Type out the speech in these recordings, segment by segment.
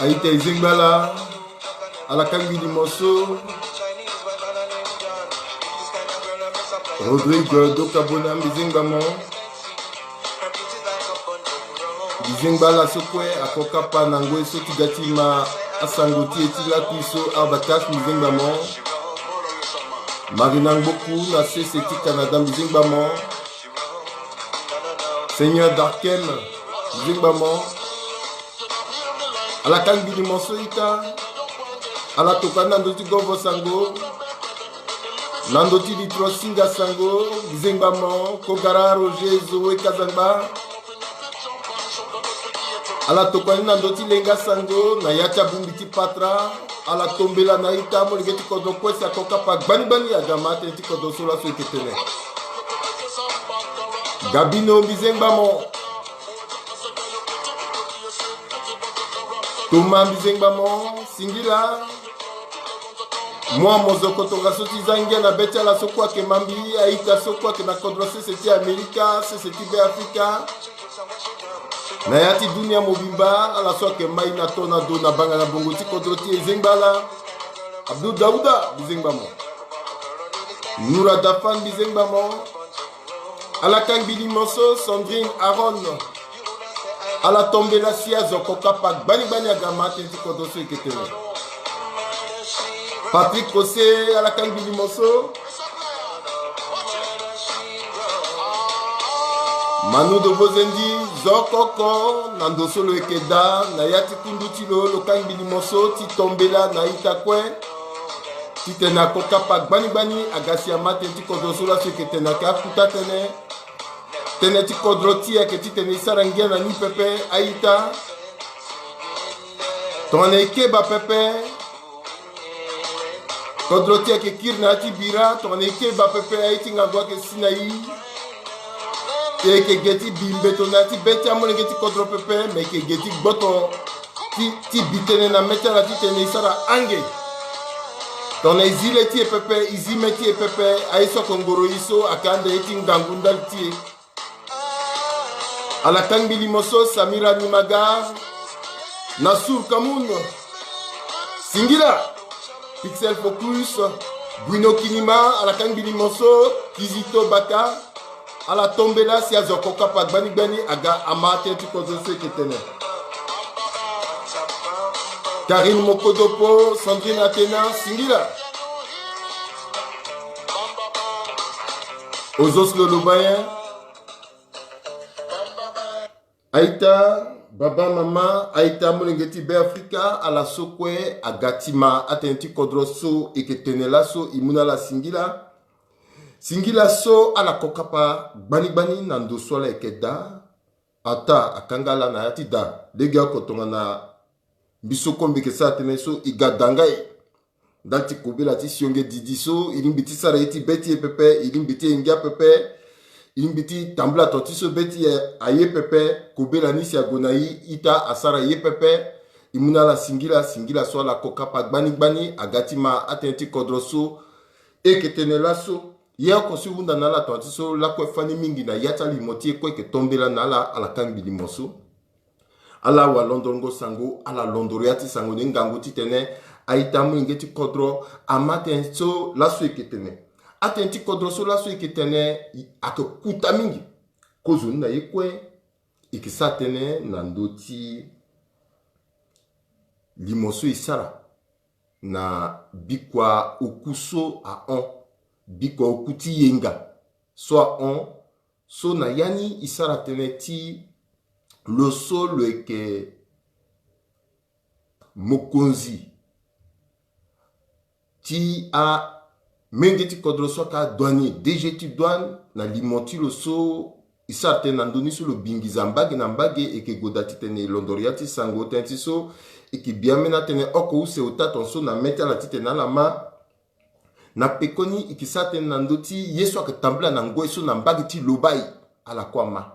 Aïta Izingbala, à la Kangi du Mosso, Rodrigue Dokabona Bizingbamon, Bizingbala Sokwe, Akokapa Nangwe Sotigatima, Asangoti Etila Kuiso, Arbakas Bizingbamon, Marinang Boku, Nassé Seti Canada Bizingbamon, Seigneur Darkem Bizingbamon, à la Kangi du Mosso Ita, à la Tokana Ndoti Govo Sango, Nandoti Litro Singa Sango, Bizingbamon, Kogara Roger Zoé Kazamba, à la Tokani Nandoti Lenga Sango, Nayacha Bumbiti Patra, à la Tombela Naïta, Moligeti Kodo Kwesa Kokapa, Banibani Agama, Tenti Kodo Sola Sueketene. Gabino Bizingbamon, Thomas Bizingbamon, Singila, moi Mozoko Togasoti Zangia na Betia la Sokwa ke Mambi, Aïta Sokwa ke na Kodrose Seti Amerika, Seti Be Afrika, Nayati Dunia Mobimba, à la soie que Maïna Tonado na Bangala Bongoti Kodroti Zingbala, Abdou Daouda Bizingbamon, Noura Dafan Bizingbamon, à la Kangbili Mosso, Sandrine Aaron, à la Tombela Sia Zokokapak, Bani Bani Agama, Tenti Kodoso Eketene. Patrick Kossé, à la Kangbili Mosso, Manu de Bozendi, Zokoko, Nandosolo Ekeda, Nayati Kundutilo, Lokangbili Mosso, Titombela, Naïtakwe, Titena Kokapak, Bani Bani, Agasiama, Tenti Kodosola, Seketena Kakutatene, Teneti Kodroti, Aketitene Sarangia, Nani Pepe, Aïta, Toneke Ba Pepe, Kodroti Akekir Nati Bira, Toneke Ba Pepe, Aïti Ngagwake Sinaï, et que Getty Bimbetonati, Betty Amolengeti Kodro Pepe, mais que Getty Boton, Ti Bitene na Metala Titene Sara Ange. Ton Izileti et Pepe, Izimeti et Pepe, Aiso Kongoro Iso, Akande Eting Gangundal Tie. À la Kangbili Mosso, Samira Nimaga, Nassour Kamoun, Singila, Pixel Focus, Bruno Kinima, à la Kangbili Mosso, Kizito Baka, à la Tombela, si Azokoka Bani Bani, Aga Amate, Tikozose Ketene. Karine Mokodopo, Sandrine Athéna, Singila. Ozos Lolobayen, Aïta, Baba Mama, Aïta Molengeti Be Afrika, à la Sokwe, Agatima, Atenti Kodroso, Eketene Lasso, Imuna la Singila. Singila so ala kokapa bani bani nando sola ekeda ata akangala na yati da lega kotonga na biso kombi ke sa tene so igadangai dalti kobela ti sionge didiso ilimbiti sara eti beti e pepe ilimbiti engia pepe ilimbiti tambla toti so beti aye pepe kobela nisi agonai ita asara ye pepe imuna la singila so ala kokapa bani bani agatima atenti kodroso eketene laso ya kosi wunda nala tonti so la kwe fani mingi na yata li moti kwe ke tombela nala ala Kangbili Mosso ala wa londongo sango ala londoriati sango ngango titene aita mwingeti kodro amate so la so eketene atenti kodro so la so eketene ake kuta mingi kozo na yekwe ikisatene na ndoti limoso isara na bikwa okuso a on biko okuti yenga soit on so na yani isara teneti lo so lo eke mokonzi ti a mengeti kodro so ka douanier DG douane na limoti lo so isara tenandoni so lo bingiza mbage na mbage eke godati tene londoriati sango tenti so eke biamena tene oko use utaton so na metala titena la ma na pekoni ikisate nandoti yeso akatambla na ngweso na mbagi ti lobai ala kwama.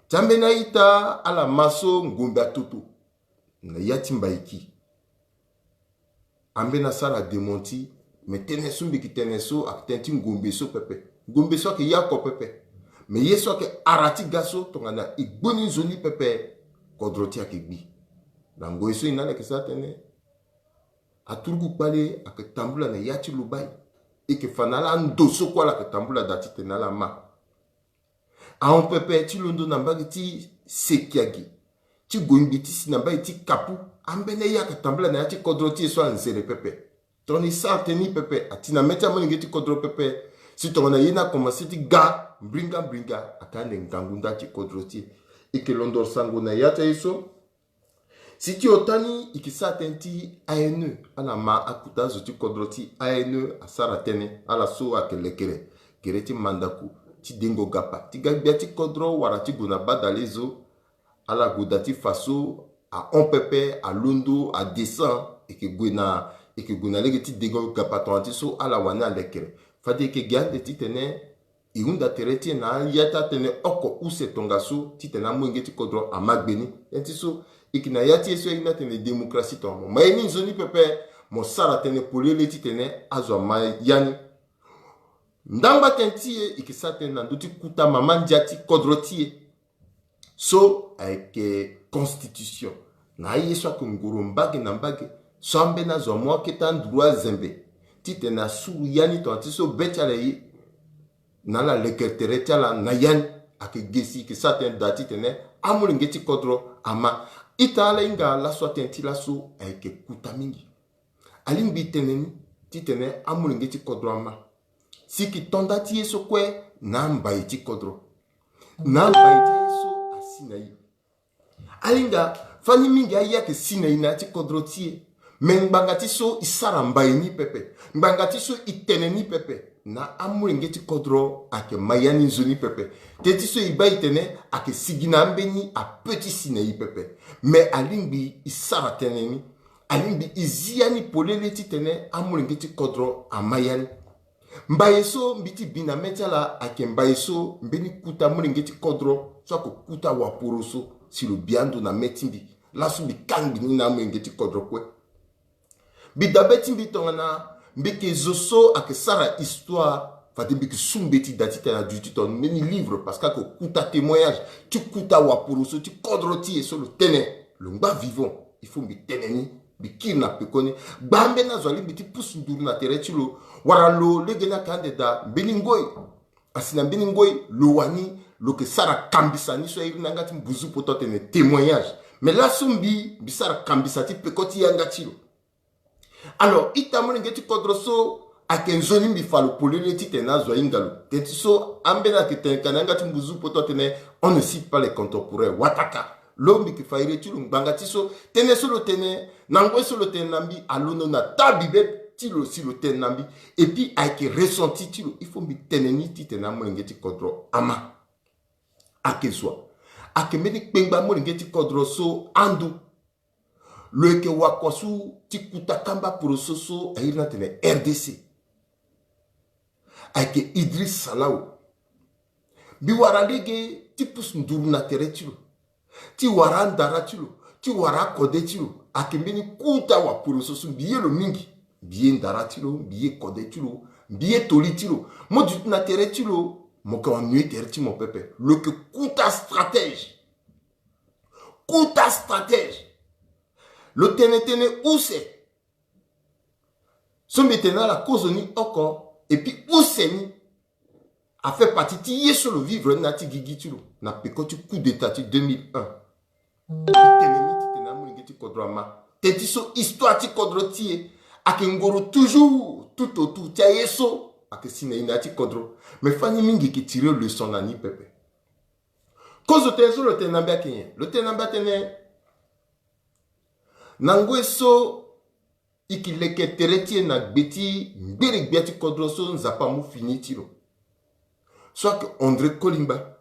Jambe na ita ala maso ngombe atoto na yati mbaiki. Ambe na sala demonti me tenesu mbiki tenesu akitenti ngombe so pepe. Ngombe so ke yako pepe. Me yeso ke arati gaso tongana igboni zoni pepe kodroti akegbi nango eso inale ke satene aturgu pale ak tambula na yati lubai et que fanala ndoso kwa la ke tambula dati tenala ma a on pepe ti londo nambagi ti sekiagi ti goimbiti si nambagi ti kapu ambele ya ke tambula na yati kodroti so anzere pepe toni sarteni pepe atina metia moninge ti kodro pepe si tona yena commencer ti ga bringa akande ngangunda ti kodroti et que londo sango na yata iso si ti otani ikisa tenti ANE ana ma akuta zoti kodroti ANE asara tene ala so akelekere kereti mandaku ti dengo gapa ti gagbia ti kodro wara ti guna badalezo ala godati faso a on pepe a londo a descend et que guna lege ti dengo gapa tonti so ala wana lekere fade ke gande ti tene irunda tereti na yata tene oko use tongaso ti tena mwenge ti kodro amagbeni enti so ikina yati eso ina tene demokrasi tomo maini zoni pepe mo sara tene polele ti tene azwa mayani ndamba tentie ikisa tene nanduti kuta mama njati kodro tie so avec constitution na yeso ko nguru mbage na mbage so ambe na zo mo ketan droit zembe ti tene suru yani to ti so betale yi na la lekertere tiala na yan ake gesi ke saten dati tene amuri ngeti kodro ama itala inga la so tenti la so eke kutamingi alimbi teneni ti tene amuri ngeti kodro ama siki tonda ti yeso kwe na mba iti kodro na mba iti yeso asina yi alinga fani mingi aya ke sina yi na ti kodro tie men mbanga ti so isara mba ni pepe mbanga ti so iteneni pepe na amuri ngeti kodro ake mayani zoni pepe teti so ibai tene ake sigina mbeni a petit sine pepe mais alingbi isara teneni alingbi iziani polele ti tene amuri ngeti kodro amayani mbayeso mbiti bina metala ake mbayeso mbeni kuta amuri ngeti kodro so ako kuta waporoso si lo biando na metimbi lasu bi kangbi ni na amuri ngeti kodro kwe bidabeti mbi tongana mbeke zoso ake sara histoire fati mbeke sumbeti dati tena duti ton meni livre parce que kuta témoignage tu kuta waporoso tu kodroti et solo tene le ngba vivant il faut mbi teneni bikir na pekoni bambe na zwali biti pusu nduru na terechilo wara lo legena kandida beningoi asina beningoi lo wani lo ke sara kambisa ni so iri nangati mbuzu poto tene témoignage mais la sumbi bisara kambisa ti pekoti yangatilo. Alors, itamoni ngeti kodroso akenzoni mbi falo polele ti tena zwa ingalo. Teti so ambena ke tenkana ngati mbuzu poto tene on ne cite pas les contemporains wataka. Lombi ki faire ti lumbanga ti so tene solo tene nangwe solo tene nambi alono na tabibe ti lo si lo tene nambi et puis avec ressenti ti lo il faut mbi tene ni ti tena mo ngeti kodro ama akezwa akemeni pengba mo ngeti kodro so andu le ke wakosu ti kutakamba prososo ayirna tene RDC avec Idriss Salaou bi warandege ti pus nduru na teretilo ti warandara tilo ti wara kode tilo akembeni kuta wa prososo biye lo mingi biye ndara tilo biye kode tilo biye toli tilo mo du na teretilo mo ka nuit tereti mon pepe le ke kuta stratège le tenetene où c'est son maintenant la cause ni encore et puis où c'est ni a fait partie ti yeso le vivre nati gigitulo na pekoti coup d'état 2001 tenemi ti tena mo ngeti kodrama tetiso histoire ti kodrotie akengoro toujours tout autour ti yeso akesina inati kodro mais fani mingi ki tirer leçon na ni pepe cause tezo le tenamba kenye le tenamba tene nangweso ikileke teretie na gbeti mbere gbeti kodroso nzapa mu finitiro soit que André Kolimba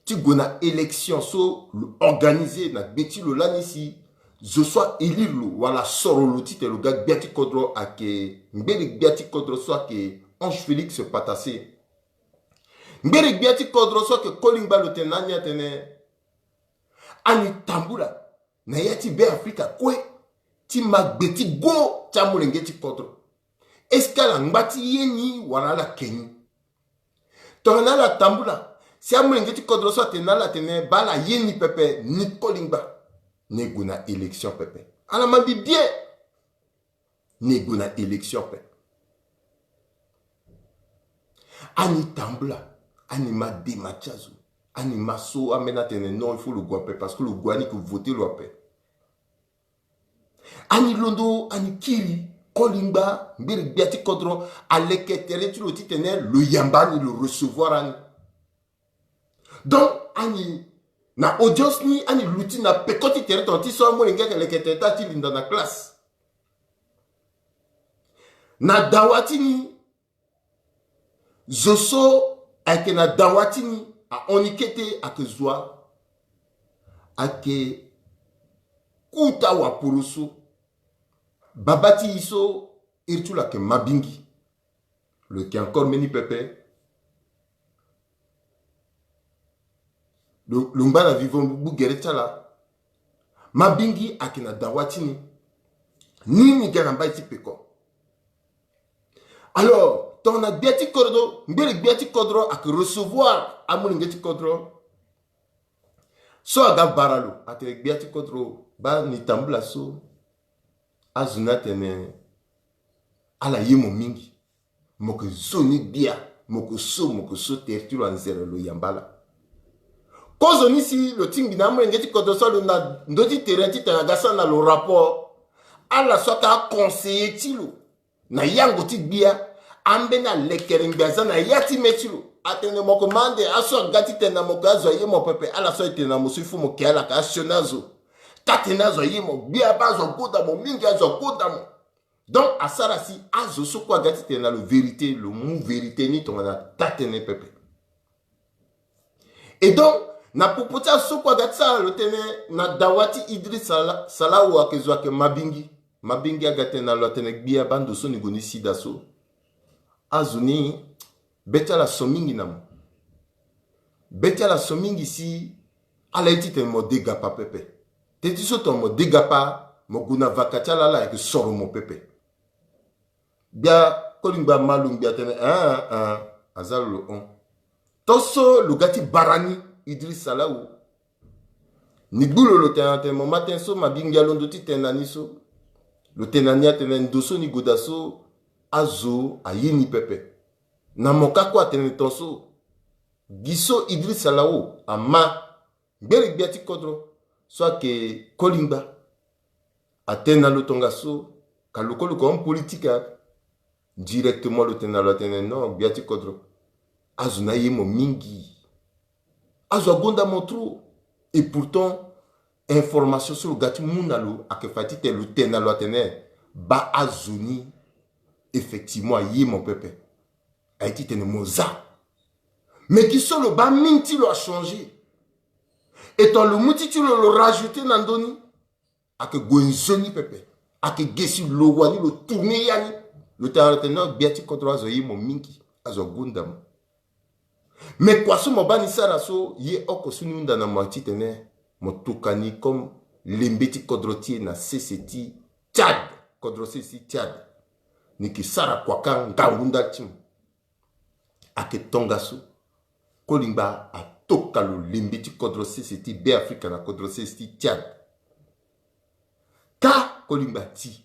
ti gona élection so organisé na gbeti lo lanisi je sois élu lo wala sorolo ti te lo ga gbeti kodro ake mbere gbeti kodro soit que Ange Félix Patassé mbere gbeti kodro soit que Kolimba lo tenanya tene ani tambula na yati be Afrika kwe ti magbeti go cha mulengeti kodro eskala ngbati yeni wala la keni tona la tambula si amoulenge ti kodro so atena la tene bala yeni pepe ni kolingba neguna élection pepe ala mabi bien neguna élection pepe ani tambla ani ma demachazo ani maso amena tene non il faut le guape parce que le guani que voter le guape ani londo ani kiri kolingba mbiri biati kodro aleketere tu le titene le yamba ni le recevoir ani donc ani na audience ni ani luti na pekoti territoire ti so mo ngeke leketere ta ti linda na classe na dawati ni zoso ake na dawati ni a onikete ake zwa ake kuta wa purusu babati iso irtula ke mabingi le qui encore meni pepe le mbana vivon bu geretala mabingi ake na dawati ni nini garamba iti peko alors ton a biati kodro mbele biati kodro ak recevoir amul ngeti kodro so aga baralo ate biati kodro ba ni tambula so azuna tene ala yemo mingi moko zoni bia moko so tertiro anzero lo yambala kozo nisi lo tingi na amul ngeti kodro so lo na ndoti terenti tanga na lo rapport ala so ka conseiller tilo na yango ti bia ambena lekeringbaza na yati metilo atene moko mande aso gati tena moko azo yemo pepe ala so tena musifu mo kiala ka sionazo tatena zo yemo bia bazo goda mo mingi azo goda mo donc asara si azo so kwa gati tena le vérité le mot vérité ni tona tatene pepe et donc na popota so kwa gati sa le tene na dawati Idriss Salawu akezwa ke mabingi agate na lo tene bia bando so ni goni sida so azuni beta la somingi namo beta la somingi si ala iti te mo dega pa pepe te ti so to mo dega pa mo guna vakati ala la ke soro mo pepe bia kolingba malung bia tene azalo lo on toso lugati barani Idriss Salawu ni bulo lo tene mo matin so mabingi alondo ti tenani so lo tenani atene ndoso ni godaso azo ayini pepe na mokako atene tonso giso Idriss Salawu ama gbere biati kodro soit que kolingba atena lo tonga so kalokolo comme politique directement lo tena lo tene non biati kodro azo na yemo mingi azo gonda motro et pourtant information sur le gati munalo akefati te lo tena lo tene ba azoni effectivement yé mon pépé a été tenu moza mais qui sont le bas minti lo a changé et ton le mouti tu le rajouté nandoni a que gwenzoni pépé a que gesi lo wani lo tourner yani le terrain biati contre azo yé mon minki azo gundam mais quoi ce mo bani sara so yé oko sunu ndana mo titene mo tukani comme lembeti kodrotier na CCT Tchad kodrotier si Tchad niki sara kwa kan ngawunda tim ake tongasu kolingba a toka lo limbiti kodro CCT be Africa na kodro CCT Tchad ka kolingba ti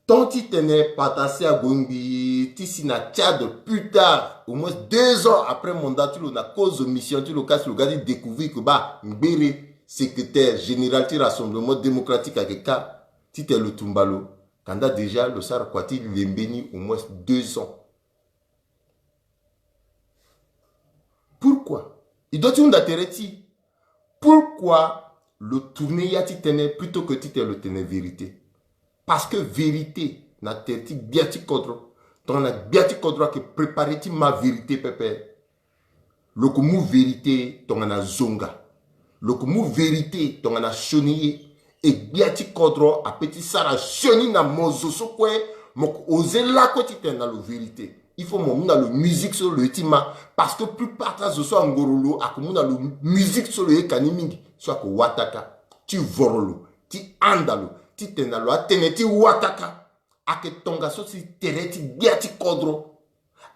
tonti tene patase a gombi ti si na Tchad plus tard au moins 2 ans après mandat tu na cause de mission tu le cas le gars découvrir que ba mbere secrétaire général du Rassemblement démocratique avec ka ti te le tumbalo quand déjà le Sar Kwati l'embeni au moins 2 ans. Pourquoi? Il doit dire d'atterrir. Pourquoi le tourner yati tene plutôt que tu te le tenais vérité? Parce que vérité n'a terti biati kodro. Ton a biati kodro que préparer ma vérité pepe. Le kumu vérité ton a zonga. Le kumu vérité ton a chonier. Et biati kodro a petit sara choni na mozo so kwe mok oser la quotidien dans la vérité. Il faut mon dans le musique sur le tima parce que plus partage so ngorolo akumuna le musique sur le kaniming soit ko wataka ti vorolo ti andalo ti tenalo ateneti wataka ake tonga so si tereti biati kodro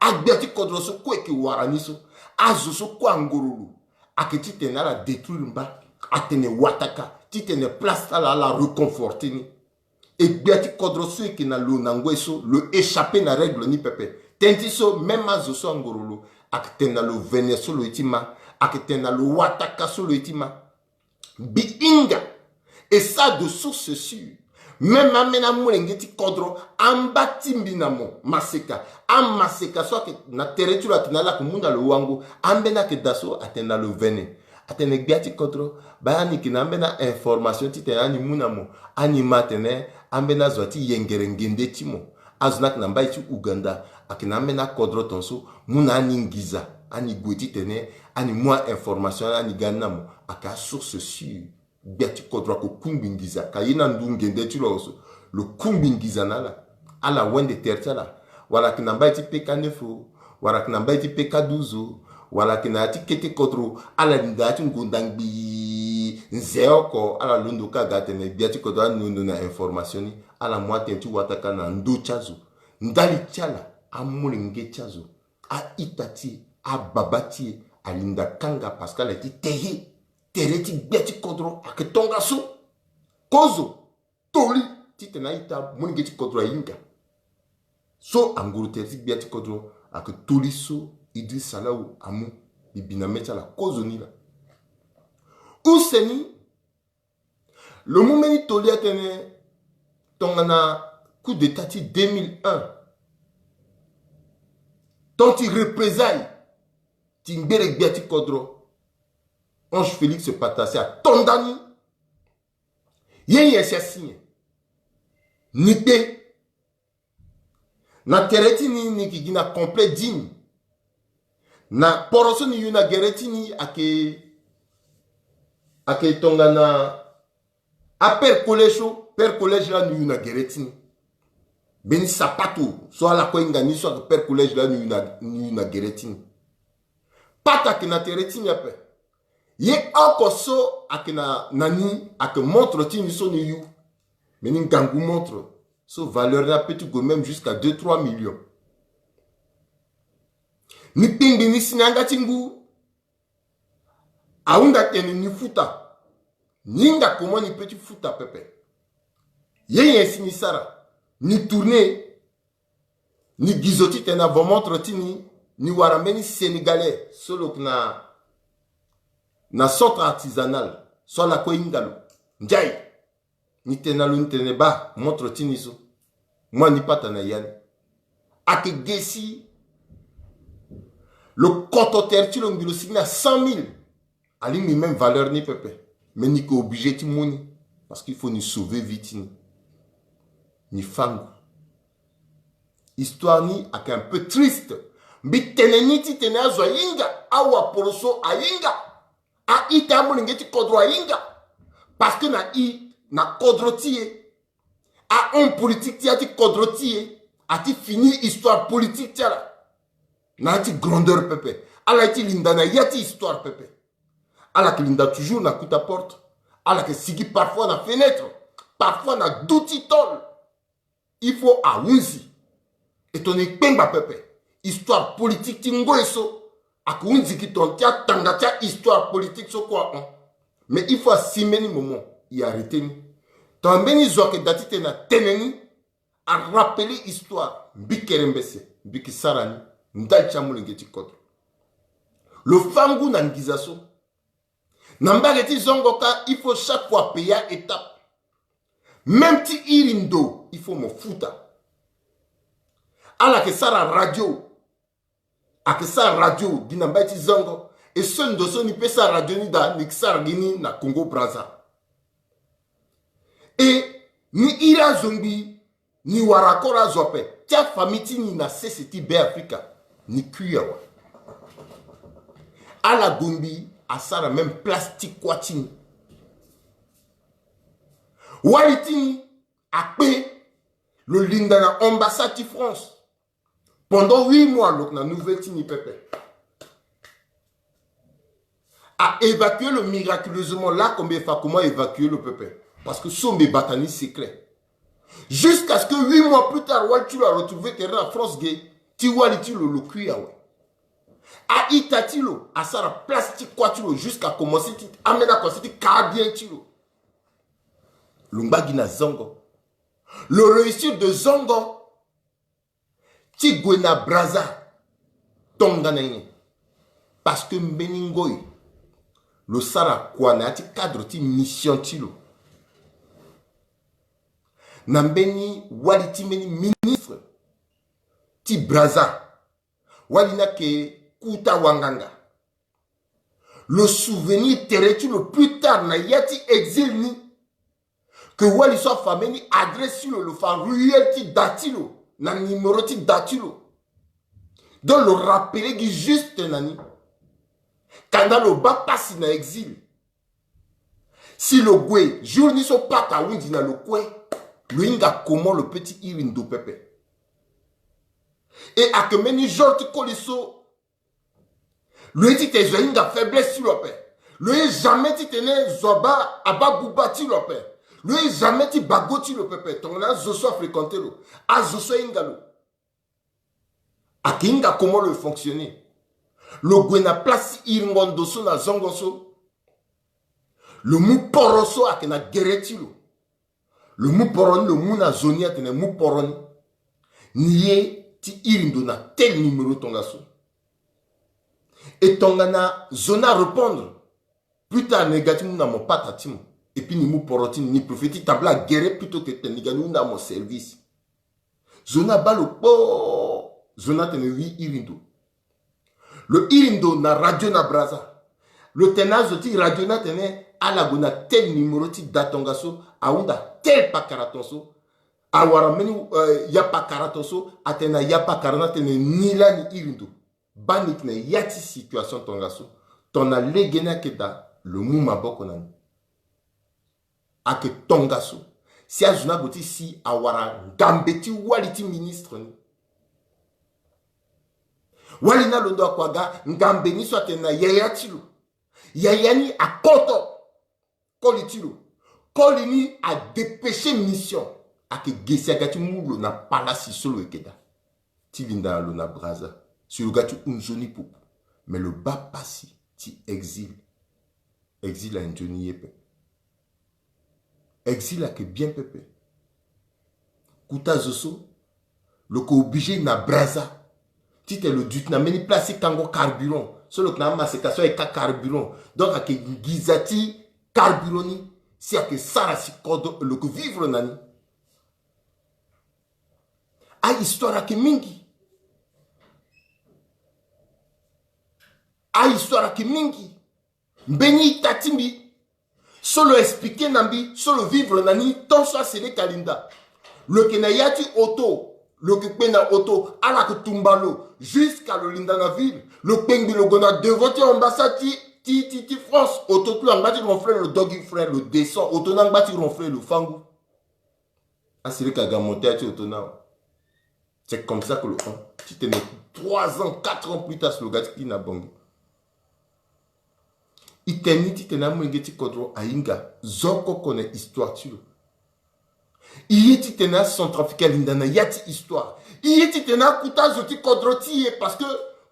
Agbiati kodroso kwe ki waraniso. Azoso kwa ngorulu. Ake titene la détruire mba. Atene wataka. Titene place la reconforter ni. Et biati kodroso ki na lo nangweso. Le échappé na règle ni pepe. Tentiso même azoso ngorulu. Ake tena lo veneso lo itima. Ake tena lo wataka so lo itima. Bi inga. Et ça de source sûre. Même amena moulengeti kodro ambati mbinamo maseka am maseka soit que na territoire tinala kumunda lo wango ambena ke daso atena lo vene atene biati kodro bayani kinambena information titena ni munamo ani matene ambena zoti yengerengende timo azunak na mbaichi Uganda akinambena kodro tonso muna ani ngiza ani gweti tene ani moi information ani ganamo aka source sûre biati kodro ko kumbingiza kayina ndungende tuloso le kumbingiza nala ala wende tertala wala kinamba ti peka nefo wala kinamba ti peka 12 wala kinati kete kodro ala ndati ngundangbi nzeoko ala lundo ka gatene biati kodro nundo na information ni ala mwate tu wataka na ndo chazo ndali chala amulinge chazo a itati a babati alinda kanga pascal eti tehi tereti biati kodro aketonga so kozo toli titena ita muningeti kodro inga so anguru tereti biati kodro ake toli so Idriss Salau amu bibina mecha la kozo nila useni le momeni toli atene tongana coup d'état 2001 tonti représailles timbere biati kodro Ange Félix se patasse à Tondani. Yen signe. Nite. Na tereti ni kigina complet digne. Na poroso ni yuna gereti ni ake tongana a per collège la ni yuna gereti ni. Beni sapato so ala ko ingani so ake per collège la ni yuna gereti ni. Pata ke na tereti ni ape. Ye akoso akina nani ake montre tini so ni yu. Meni gangu montre. So valeur na peut go même jusqu'à 2-3 millions. Ni pingi ni sinanga tingu. Aunda teni ni futa. Ninga comment ni petit futa pepe. Ye sini sara. Ni tourner. Ni gizoti tena vo montre tini. Ni warameni sénégalais. Solo na centre artisanal so la ko ingalo njai ni tenalo ni teneba montre tiniso moi ni pata na yani ake gesi le cototer ti lo ngilo signa 100 000 ali ni même valeur ni pepe mais ni ko obligé ti moni parce qu'il faut ni sauver vite ni fango histoire ni ake un peu triste mbi teneni ti tenazo inga awa poroso ayinga a ita mulingeti kodro inga parce que na kodro tie a un politique tie ati kodro tie ati fini histoire politique tie la na ati grandeur pepe ala ati linda na yati histoire pepe ala ki linda toujours na kuta porte ala ke sigi parfois na fenêtre parfois na douti tol il faut a wunzi et ton pemba pepe histoire politique ti ngoeso akounzi ki ton tia tanga tia histoire politique so quoi mais il faut assumer ni moment y arrêter ni ton beni zoke datite na teneni a rappeler histoire bikerembese bikisarani ndal chamulengeti kodro le fangu na ngizaso nambageti zongoka il faut chaque fois payer étape même ti irindo il faut mo futa ala ke sara radio akisa radio dina mbati zongo et son doso ni pesa radio ni da ni kisar gini na Congo Brazza et ni ira zombi ni warakora zope tia famiti ni na CCT Be Africa ni kuyawa ala gombi asara même plastique kwatini walitini akpe le linda na ambassade de France. Pendant 8 mois, la nouvelle Tini Pepe a évacué le miraculeusement là, comment évacuer le Pepe. Parce que ce sont mes batanis secrets. Jusqu'à ce que 8 mois plus tard, tu l'as retrouvé terrain à France Gay, ti wali ti lo kuya we. A ita ti lo, a sara plastique quoi ti lo, jusqu'à commencer ti amena ko ti bien ti lo. Lumba gina zongo. Le réussite de zongo, ti gwena braza, tonga na ye. Parce que mbeningoy, le sara kwa na ti cadre ti mission ti lo. Nambeni wali ti meni ministre ti braza wali na ke kuta wanganga. Le souvenir terretu le plus tard na yati exil ni que wali soit fameni adresse le fan ruel ti datilo na numéro ti datilo. Donc le rappeler qui juste nani quand le bas passe na exil. Si le gwe jour ni so pata windi na le kwe. Le inga comment le petit irindo pepe. Et à que meni jorti koliso. Le ti te inga faiblesse sur le père. Le jamais ti tene zoba aba bubati le père. Le jamais ti bagoti le pepe. Ton a zoso fréquenté lo. A zoso inga lo. A que inga comment le fonctionner. Le gwena place iringondoso na zongoso. Le mou poroso a que na gereti lo. Le mou poroni, le mou na zoni a tene mou poroni. Niye ti irindo na tel numéro tongaso. Et tonga na zona répondre. Plus tard, négatif na mon patatimo. Et puis ni mou poroti ni prophétique tabla guérir plutôt que tene niganu na mon service. Zona balo po. Zona tene wi irindo. Le irindo na radio na braza. Le tenazo ti radio na tene ala gona tel numéro ti datongaso. Aunda tel pakaratonso awara meni ya pakaratonso atena ya pakarana tene nila ni irindo banit ne yati situation tongaso tona legena keda le muma boko nani ake tongaso si azuna boti si awara gambeti waliti ministre ni walina londo akwaga ngambeni so atena yayatilo yayani akoto kolitilo Kolini a dépêché mission à que Gessiagati Moulo na palasi solo ekeda. Ti vinda lo na braza. Sur le gâteau unzoni poup. Mais le bas passi, ti exil. Exil a unzoni yepe. Exil a que bien pepe. Kouta zoso. Le ko obligé na braza. Ti te le dut na meni place kango carburant. Solo que na masekasyon e ka carburant. Donc a que gizati carburoni. Si à que ça si code le que vivre nani a histoire à que mingi mbeni tatimbi solo expliquer nambi solo vivre nani ton soit c'est kalinda le que na yati auto le que pena auto à la que tumbalo jusqu'à le linda na ville le pengbi le gona devant ambassade Ti France, auto plus en bas ronfler le doggy frère, le descend, auto n'en bas ronfler le fangou. Ah, c'est le cas monté à autonome. C'est comme ça que le fond. Tu t'es 3 ans, 4 ans plus tard, sur le gars qui n'a bon. Il t'est ni, tu t'es n'a mouingeti kodro à Inga. Zoko connaît histoire, tu le. Il y t'es n'a centrafricain l'indana, yati histoire. Il y t'es n'a kouta zoti kodro tiye parce que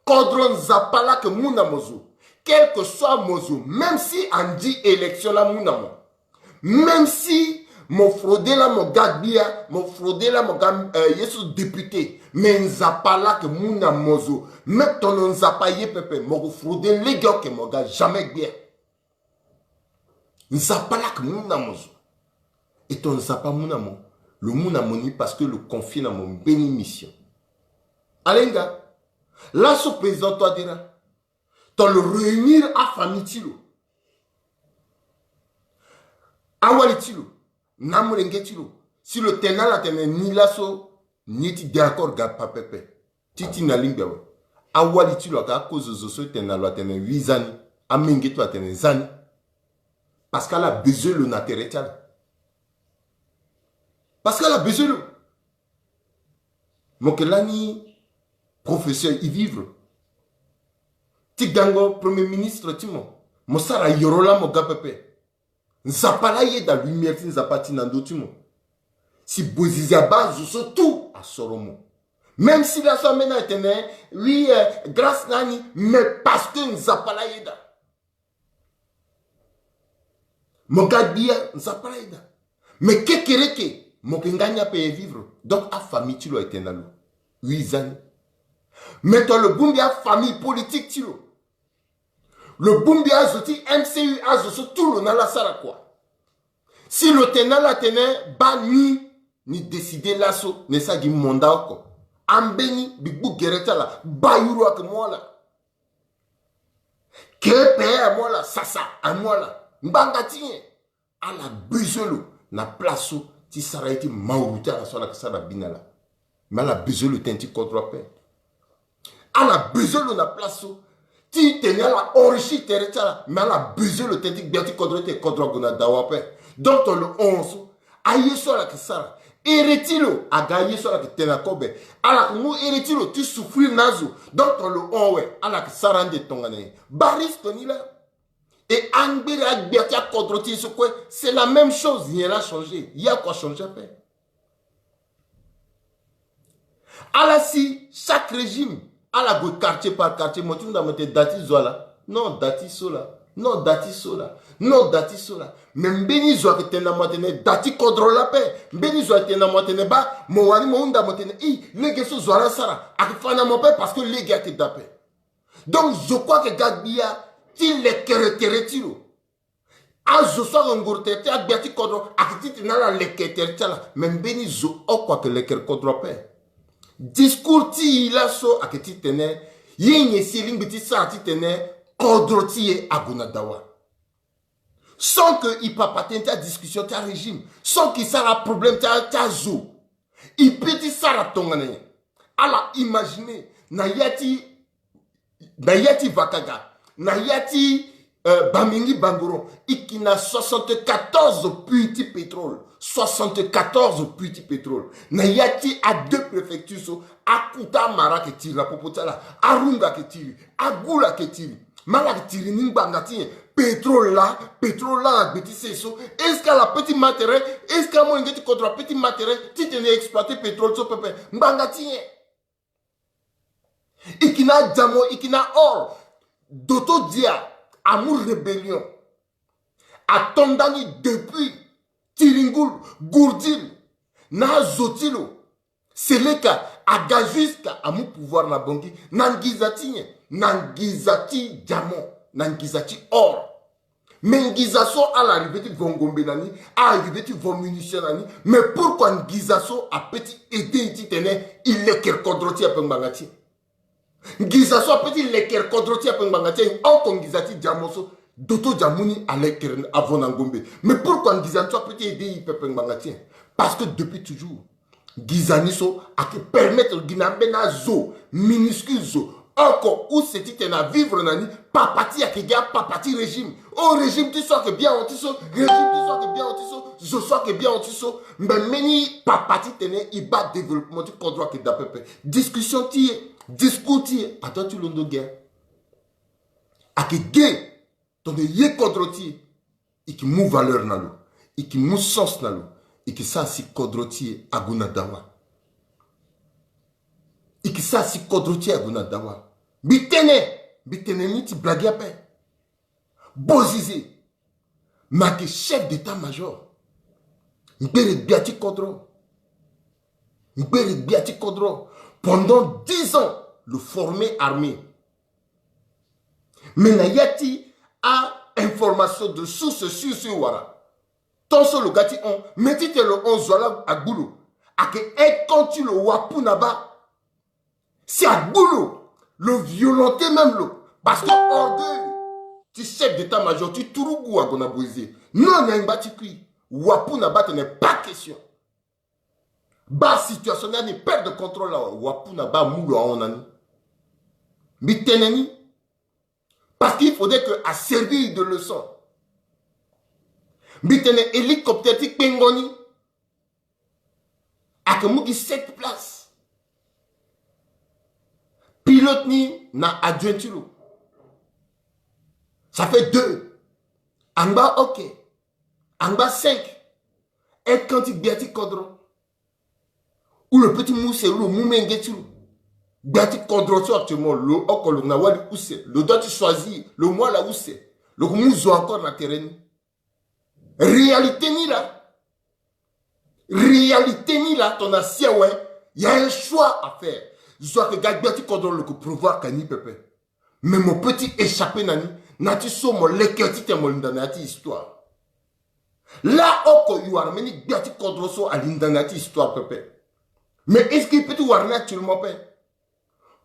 kodro nzapala que mouna mozo. Quel que soit mozo, même si on dit élection là mounamo, même si mon fraudé là mon gadbia, mon fraudé là mon yesu député, mais nzapa là que mouna mozo, même ton nzapa yé pepe, mon fraudé les gars que mon gars jamais bien. Nzapa là que mouna mozo, et ton nzapa mounamo, le mounamoni parce que le confie dans mon béni mission. Alenga, là ce président toi dira. Dans le réunir à famille tilo. Awali tilo. Namurenge tilo. Si le tenant la tenant ni lasso, ni ti d'accord ga papepe. Titi na lingbewe. Awali tilo à cause de ce tenant la tenant 8 ans. Amenge to a tenant zani. Parce qu'elle a besoin le naturel. Parce qu'elle a besoin le. Mokelani, professeur, y vivre. Tigango, premier ministre, Timo. Mosara yorola mo gapepe. Nzapala ye da lumière, nzapati nando Timo. Si bozizia base, tout à Soromo. Même si la somme est oui, grâce nani, mais parce que nous avons pas la yeda. Mon gars dit, nous avons pas la yeda. Mais qu'est-ce mon kenganya peut vivre. Donc, à famille, tu l'as été dans l'eau. 8 ans. Mais toi, le Bumbia famille politique, tu l'as. Le Bumbia zoti MCU a zoso tout le nala sara quoi. Si le tenant la tenait, ba ni décider l'assaut, ne sa gi monda quoi. Ambeni, bigbu gereta la, ba yuru ak moi la. Kepe à moi la, sasa à moi la. Mbanga tine. A la bezolo, na place ti sara iti mauruta la sola kasara binala. Mais la bezolo tenti contre paix. A la bezolo na place ti tenait la enrichi tereta, mais la bezolo tenti biati contre te contre gona dawape. Donc le 11, aïe sola kasara. Eretilo a gagné sur la tenakobe. Alors nous eretilo tu souffrir nazo. Donc le 11 ala kasara de tongane. Baris tonila. Et c'est la même chose, il y a changé. Il y a quoi changer après. Alors si chaque régime, à la go quartier par quartier, moi tu me dis dati zola, non dati sola, non dati sola, non dati sola. Mais mbeni zoa que t'es na matene dati contrôle la paix. Mbeni zoa t'es na matene ba, mon wani mon da matene les gars sont zola sara, akifana mon paix parce que les gars te dapé. Donc je crois que Gagbia ti le kereteretiro. Azo so ngurte ti agbiati kodro akiti na le keteretala même beni zo okwa ke le kodro pe. Discours ti la so akiti tene yenye siling biti sa ti tene kodro ti aguna dawa. Sans que il papaten ta discussion ta régime, sans qu'il ça a problème ta zo. Il petit ça la tongane. Alors imaginez na yati vakaga. Nayati Bamingi Bangoron, qui n'a 74 puits de pétrole. 74 puits de pétrole. Nayati a 2 préfectures, Akuta Mara qui tire la popotala, Arunga qui tire, Agula qui tire, Mara qui tire, Nimbangati, pétrole là, petit so. Est-ce qu'à la petite matériel, est-ce qu'à mon ingénieur contre la petite matériel, tu tenais exploiter pétrole sur pépé, Mbangati, Ikina Djamo, Ikina Or. Doto Dia, Amour Rébellion, a Tondani depuis Tiringul, Gourdil, Na Zotilo, Seleka, Agajuska, Amour Pouvoir na Bongi, Nangizati Diamant, Nangizati Or. Mengizaso à l'arrivée de Vongombenani, à l'arrivée de Vomunitionani, mais pourquoi Ngizaso a petit aidé Titene, il est Kerkodroti à Pembangati? Giza so petit leker kodroti apengangati en kongizati diamoso doto jamuni à leker avonangombe. Mais pourquoi Giza so petit aider pepengangati? Parce que depuis toujours Gizani so a que permettre ginambena zo minuscule zo encore où c'était à vivre nani papati a que gars papati régime. Au régime tu sois que bien antiso, régime tu sois que bien antiso, je sois que bien antiso, mais meni papati tene il bat développement tu kodro que d'apepe. Discussion ti discuter à toi tu l'as guerre à que gay ton yé kodroti et qui mou valeur na lo et qui mou sens na lo et qui ça si kodroti aguna dawa et qui ça si kodroti aguna dawa bitene ni ti blague après bozize ma que chef d'état-major mbere biati kodro pendant 10 ans, le formé armé. Mais Nayati a information de source sur Wara. Tant sur le gâti on, mettez le 11 à Goulou. A que quand tu le wapu naba, c'est à Goulou, le violenté même le. Parce que orgueil, tu chef d'état-major, tu tourou à Gonabouizé. Non, il y a une batikui. Wapu naba, ce n'est pas question. Bas situationnel ni perte de contrôle là wapuna ba moulo onani biteneni parce qu'il faudrait que à servir de leçon bitene hélicoptère ti pengoni a que mugi 7 places pilote ni na adjointilo ça fait 2 anga ok anga 5 et quand il biati kodro Ou le petit mousse, le moumengetu. Gati condroso actuellement, le okolo na wali où c'est. Le doit tu choisir, le mois là où c'est. Le mousse encore na terrain. Réalité ni là. Réalité ni là, ton assiette, ouais. Il y a un choix à faire. Je dois que gati condro le pouvoir kani pepe. Mais mon petit échappé nani, nati so mo leketi te mo lindanati histoire. Là, oko yuar meni gati condroso à lindanati histoire pepe. Mais est-ce qu'il peut tout warner actuellement pepe?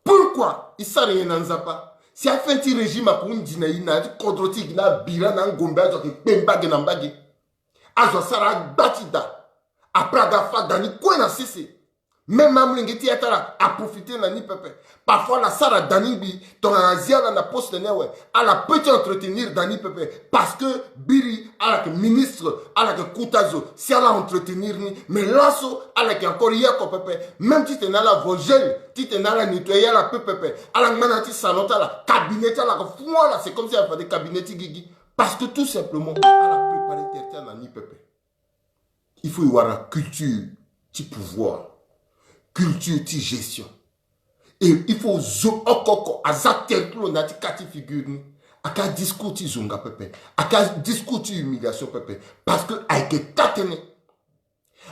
Pourquoi il s'en rien n'en pas? Si à fin de régime à pour dîner, il n'a condrotique, il a bilan en gomba, il a pembag en bagé. Azo sara batida. Après la fa dani quoi n'a cessé. Même mamlingeti atara a profité nani pepe. Parfois la sara dani bi ton azia dans la poste newe. À la peut entretenir dani pepe parce que biri à la ministre à la Koutazo si elle a entretenir ni mais lasso à la encore hier ko pepe même si tu n'as la vogel si tu n'as la nettoyer la pepe à la manati salota la cabinet à la fou là c'est comme si elle fait des cabinets gigi parce que tout simplement elle a préparé terre nani pepe. Il faut y avoir la culture du pouvoir. Culture de gestion. Et il faut okoko azatel tout le kati figure ni aka discours ti zonga pepe aka discours ti humiliation pepe parce que avec tatene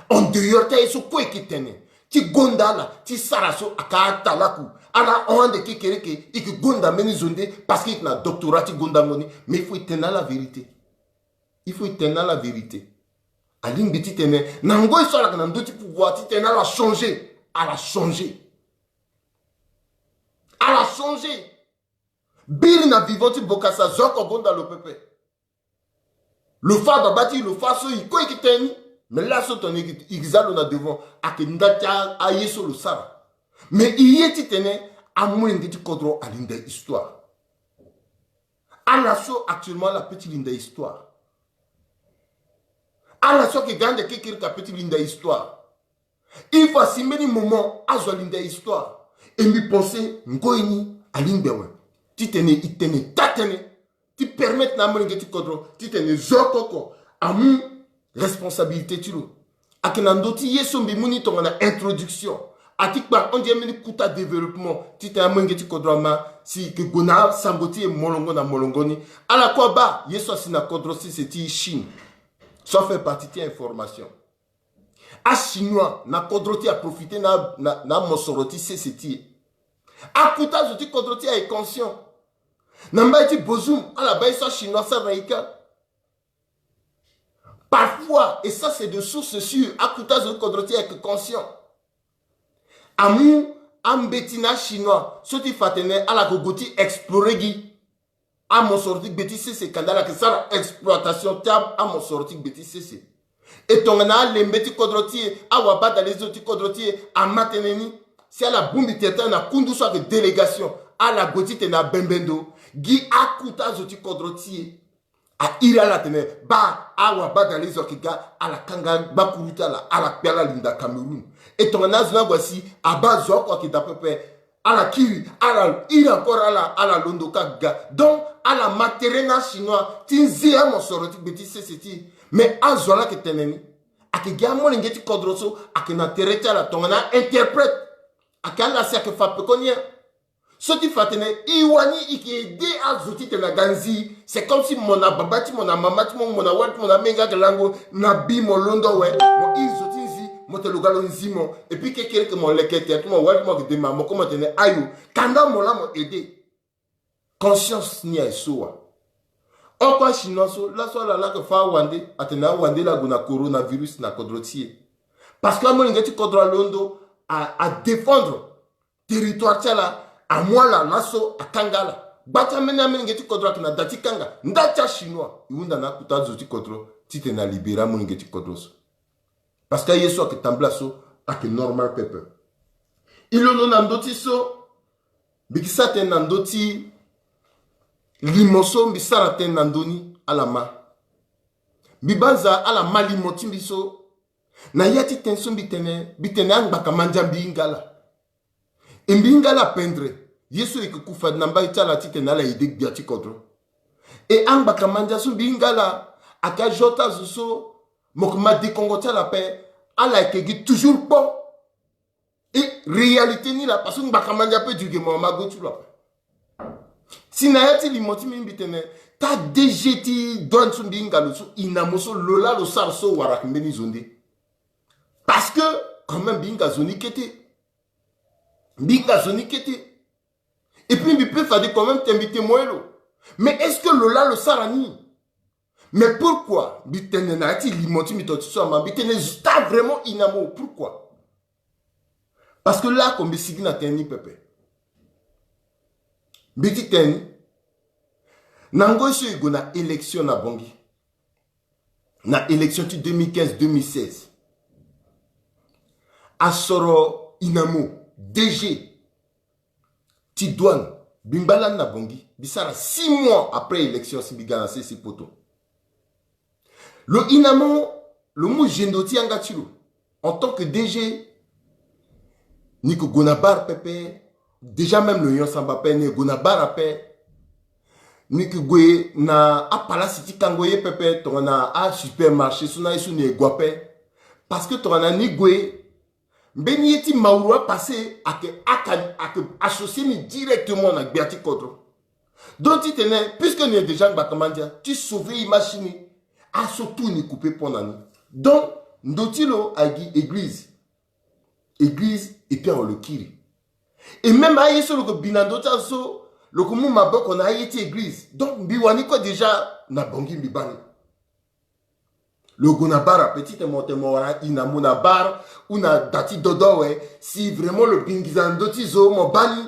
en dehors ta eso ko ekitene ti gonda la ti saraso aka talaku ala on de kekereke ik gonda meni zonde parce qu'il na doctorat ti gonda ngoni mais il faut éteindre la vérité. Il faut éteindre la vérité. Aline biti tene nango isola kana ndoti pouvoir ti tene la changer. Elle a changé. Elle a changé. Bill n'a vivant bokasa zoko gonda le pepe. Le fa babati le fa so iko ikiteni. Mais là so ton exalo na devant akenda ta ayeso le sara. Mais iye ti tene amouen ngiti kodro alinda histoire. Ala so actuellement la petite linda histoire. Ala so ki gande kekir ka petite linda histoire. Il faut assimiler les moments à l'inda histoire. Et me penser, ngoini, alindewe. Titene, itene, tatene. Tu permets na mwenye ti kodro. Titene, zokoko. Amu, responsabilité tiro. Akenando ti yesombi muni tongana introduction. Atikpa, on dit meni kuta développement. Titene mwenye ti kodro ma. Si ke gona samboti e molongo na molongoni. Ala kwa ba, yeso sina kodro si c'est ti Chine. Ça fait partie de information. A chinois na kodroti a profité na mosoroti c'est a kuta zoti kodroti a est conscient na mbaiti bozum à la base chinois ça raika parfois et ça c'est de sources sûres a kuta zoti kodroti a est conscient amu ambetina chinois soti fatene à la gogoti explorer a mosoroti beti c'est kandala que ça exploitation tab a mosoroti beti c'est. Et ton ana lembeti kodrotier awa bata les autres kodrotier a mateneni si ala bumbi teta na kundu soit de délégation à la gotite na bembendo gi akuta zoti kodrotier a ira la tene ba awa bata les autres ga ala kanga bakuruta la ala pela linda Cameroun et ton ana zona voici a bazo quoi qui d'après ala kiri ala ira encore ala londoka ga donc ala materena chinois tinzi a mon soroti beti c'est mais à Zola que teneni, à que gamon l'ingéti kodroso, à que na tereta la tongana interprète, à que la sia que fa pekonia. Ce qui fait tenir, iwani iki aidé à zoti te la ganzi, c'est comme si mon ababati, mon amamati, mon awat, mon amenga gelango, nabi mon londo we, mon izoti zi, mon telugalo nzimo, et puis quelqu'un que mon lekete, mon wad mo que dema, mon comment tenir ayo, kanda mon la mon aidé. Conscience ni a soa. Encore chinois, là, soit là, que fa wande, atena wande la guna coronavirus na kodrotier. Parce que moi, l'ingéti kodro londo à défendre territoire tchala, à moi là, lasso, à kangala. Bata mena l'ingéti kodro na dati kanga, ndacha chinois. Yunda na kuta zoti kodro, tite na libéra mon l'ingéti kodro. Parce que yeso que tamblaso, à que normal pepper. Il en a ndoti so, bikisa ten ndoti. Limoso mbisara ten nandoni alama. Bibanza ala mali motimbiso. Na yati tenso bitene angbaka manja mbingala. Mbingala pendre. Yesu ikukufa namba itala titena la idek biati kodro. E angbaka manja su mbingala. Aka jota zuso. Mokma di kongo tala pe. Ala ekegi toujours bon. Et réalité ni là, parce que nous avons dit que nous avons dit si nous avons dit que ta DGT donne son binga inamoso lola lo sarso warak mbeni zonde. Parce que quand même binga zoni kete. Binga zoni kete. Et puis il peut faire quand même t'inviter moelo. Mais est-ce que lola lo sarani? Mais pourquoi? Bitene na ati limoti mitoti so ma bitene ta vraiment inamo. Pourquoi? Parce que là, comme Bissigi n'a tenu pépé. Biti tenu. Nango iso y a élection na Bongi. Na élection de 2015-2016. Asoro Inamo, DG, Tidouane, Bimbalan na Bongi. Bissara 6 mois après l'élection, si Bigana c'est poto. Le Inamo, le mot Gendoti Angatilo, en tant que DG, Nico Gonabar Pepe, déjà même le Yon Sambapé, ni Gonabar Pepe, Nico Gwe, na Apala City Kangoye Pepe, ton na a supermarché, suna isu ni Guape, parce que ton na ni Gwe, Benieti Maoua passé à que associé directement avec Beati Kodro. Donc tu tenais, puisque nous sommes déjà en Bakamandia, tu sauves l'imagine, à surtout ni coupé pour l'année. Donc, Ndotilo a dit église. Église et puis on le kiri. Et même à yeso le binandota so le komu mabok on a été église. Donc biwani quoi déjà na bongi bibani. Le gonabara petite montemora inamuna bar ou na dati dodo ouais si vraiment le bingizandoti zo mo bani.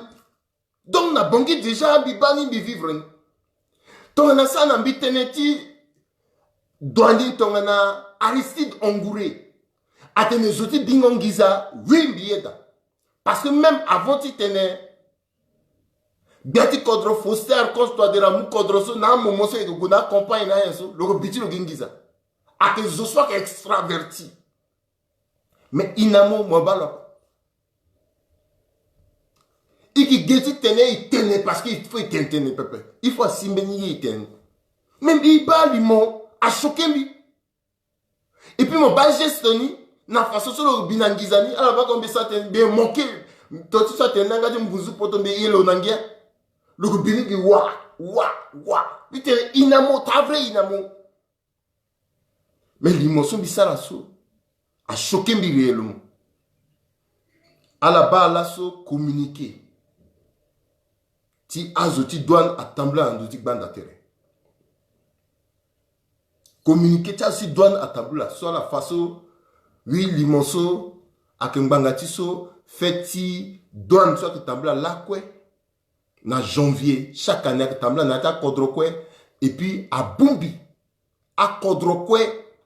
Donc na bongi déjà bibani bi vivre. Donc na sa na biteneti douani ton na Aristide Ongouré. Atene zoti bingongiza wimbieda. Parce que même avant tu tenais Biati Kodro Foster Consto de la Moukodroso na moment so ego na campagne na yeso le biti lo gingiza. Ate zo soit extraverti. Mais inamo mobalo. Iki geti tenait parce qu'il faut tenir peuple. Il faut simbeni tenir. Même il parle mon a choqué mi. Et puis mon bas gestoni na façon sur le binangizani ala ba kombe sa ten be moqué to tu sa ten nga dem buzu poto be yelo nangia le binigi wa bite inamo ta vrai inamo mais l'émotion bisala so a choqué mi réellement ala ba la so communiquer ti azoti douane attembler en ti banda terre communiquer ta si douane attembler soit la façon oui, limonso, akembangatiso, feti, douane, soit que tambla là, quoi. Na janvier, chaque année, que tambla na ta kodrokwe, et puis à Bumbi, à kodrokwe,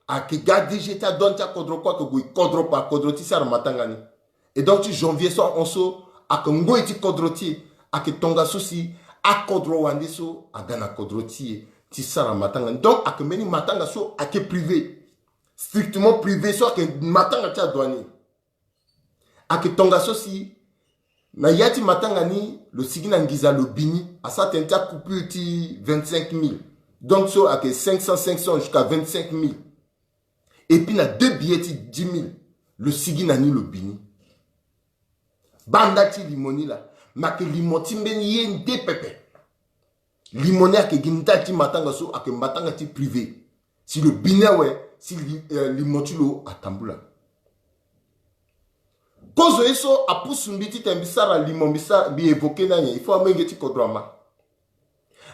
à que gadi jeta donne ta kodrokwe, que gui kodropa, kodroti sa matangani. Et donc, tu janvier, soit on so, à que ngo eti kodroti, à que tonga sosi, à kodro wandeso, à gana kodroti, ti sa matangani. Donc, à que meni matanga so, à que privé. Strictement privé, soit que matanga tia douani. A que tonga sosi, na yati matanga ni, le sigina ngiza le bini, a sa tenta coupure ti 25 000. Donc, so, a que 500 jusqu'à 25 000. Et puis, na 2 billets ti 10 000. Le sigina ni le bini. Banda ti limoni la. Ma que limoti mbeni yen de pepe. Limoni a que ginta ti matanga so, a que matanga ti privé. Si le bini ouais, si l'imotulo a tambula. Kozo eso a pousumbiti tembisara limombisa bi évoqué nanye, il faut amengeti kodrama.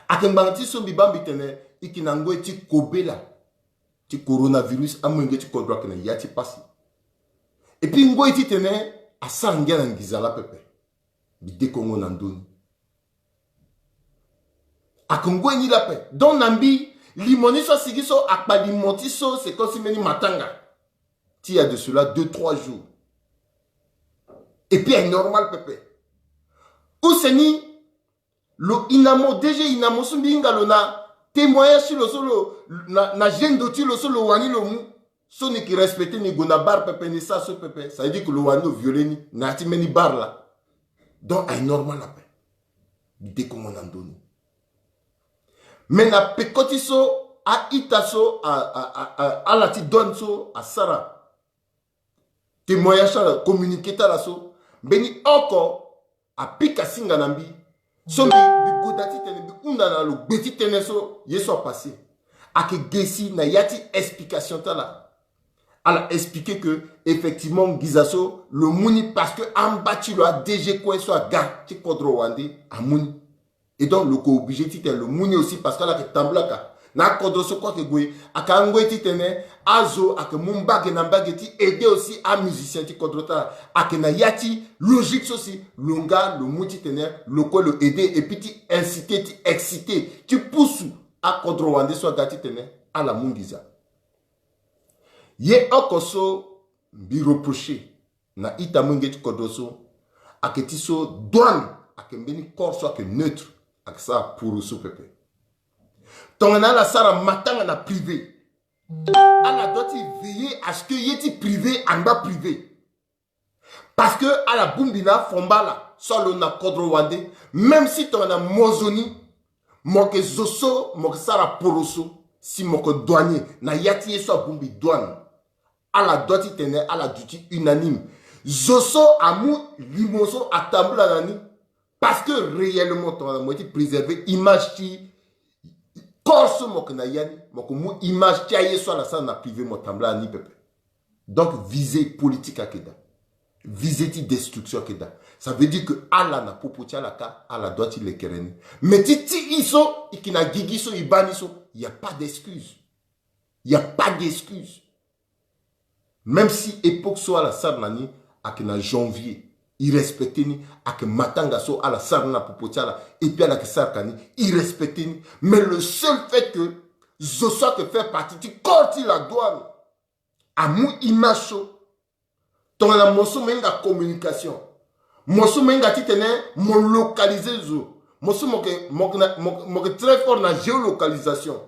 Akembangati so bibambi tene ikinango eti kobela. Ti coronavirus amengeti kodra kene yati pasi. Et puis ngo eti tene asangya na ngizala pepe. Bi dekongo nandoni. Akongo ni la pe. Don nambi limoni so sigiso akpa limoti so c'est comme si meni matanga. Il y a de cela 2-3 jours. Et puis est normal pepe. Ou seni le inamo DG inamo sumbinga lo na témoignage sur le solo na gendoti le solo wani lo mu so ni qui respecter ni gona bar pepe ni ça so pepe. Ça veut dire que le wani violé ni na ti meni bar là. Donc est normal la paix. Dès qu'on en donne. Mais na pekoti so a itaso a la ti donne so a Sarah témoignage communiquer ta la so Beni oko a pika singa nambi. So bi godati tene bi unda na lo beti tene so yeso passé. Ake gesi na yati explication tala. Elle a expliqué que effectivement Gizaso le mouni parce que en bâti le DG quoi soit gars qui kodro wande a mouni. Et donc le co obligé tite le mouni aussi parce qu'elle a que tamblaka. Na kodro so quoi que gwe aka ngwe titene azo aka mumba ke namba geti aider aussi à musicien ti kodro ta aka na yati logique aussi longa le mouti tene le ko le aider et puis ti inciter ti exciter tu pousse à kodro wande soit gati tene à la mungiza. Ye okoso bi reproché na itamungeti kodoso aketiso douane akembeni corso ak neutre ak ça pour so pepe. Tongana la sara matanga na privé. Ana doti veiller à ce que yeti privé en bas privé. Parce que à la bumbina fombala solo na kodro wande même si tongana mozoni moke zoso moke sara poroso si moke douanier na yati yeso bumbi douane. À la doti tene, à la duty unanime. Zoso amou limoso atambula nani. Parce que réellement, on a moitié préservé image qui corso mokna yani, mokomu image qui aye soit la salle na privé motambla ni pepe. Donc visée politique à keda. Visée ti destruction à keda. Ça veut dire que Allah na popotia la ka, Allah doit il les kereni. Mais titi iso, ikina gigiso ibaniso, il n'y a pas d'excuse. Il n'y a pas d'excuse. Même si époque soit la sarnani à janvier, il respectait ni à que matanga so à la sarna popotiala et puis à la sarkani, il respectait ni. Mais le seul fait que Zoso que fait partie tu corti la douane à mou image ton la mosso menga communication mosso menga titene mon localiser zo mosso moke très fort na géolocalisation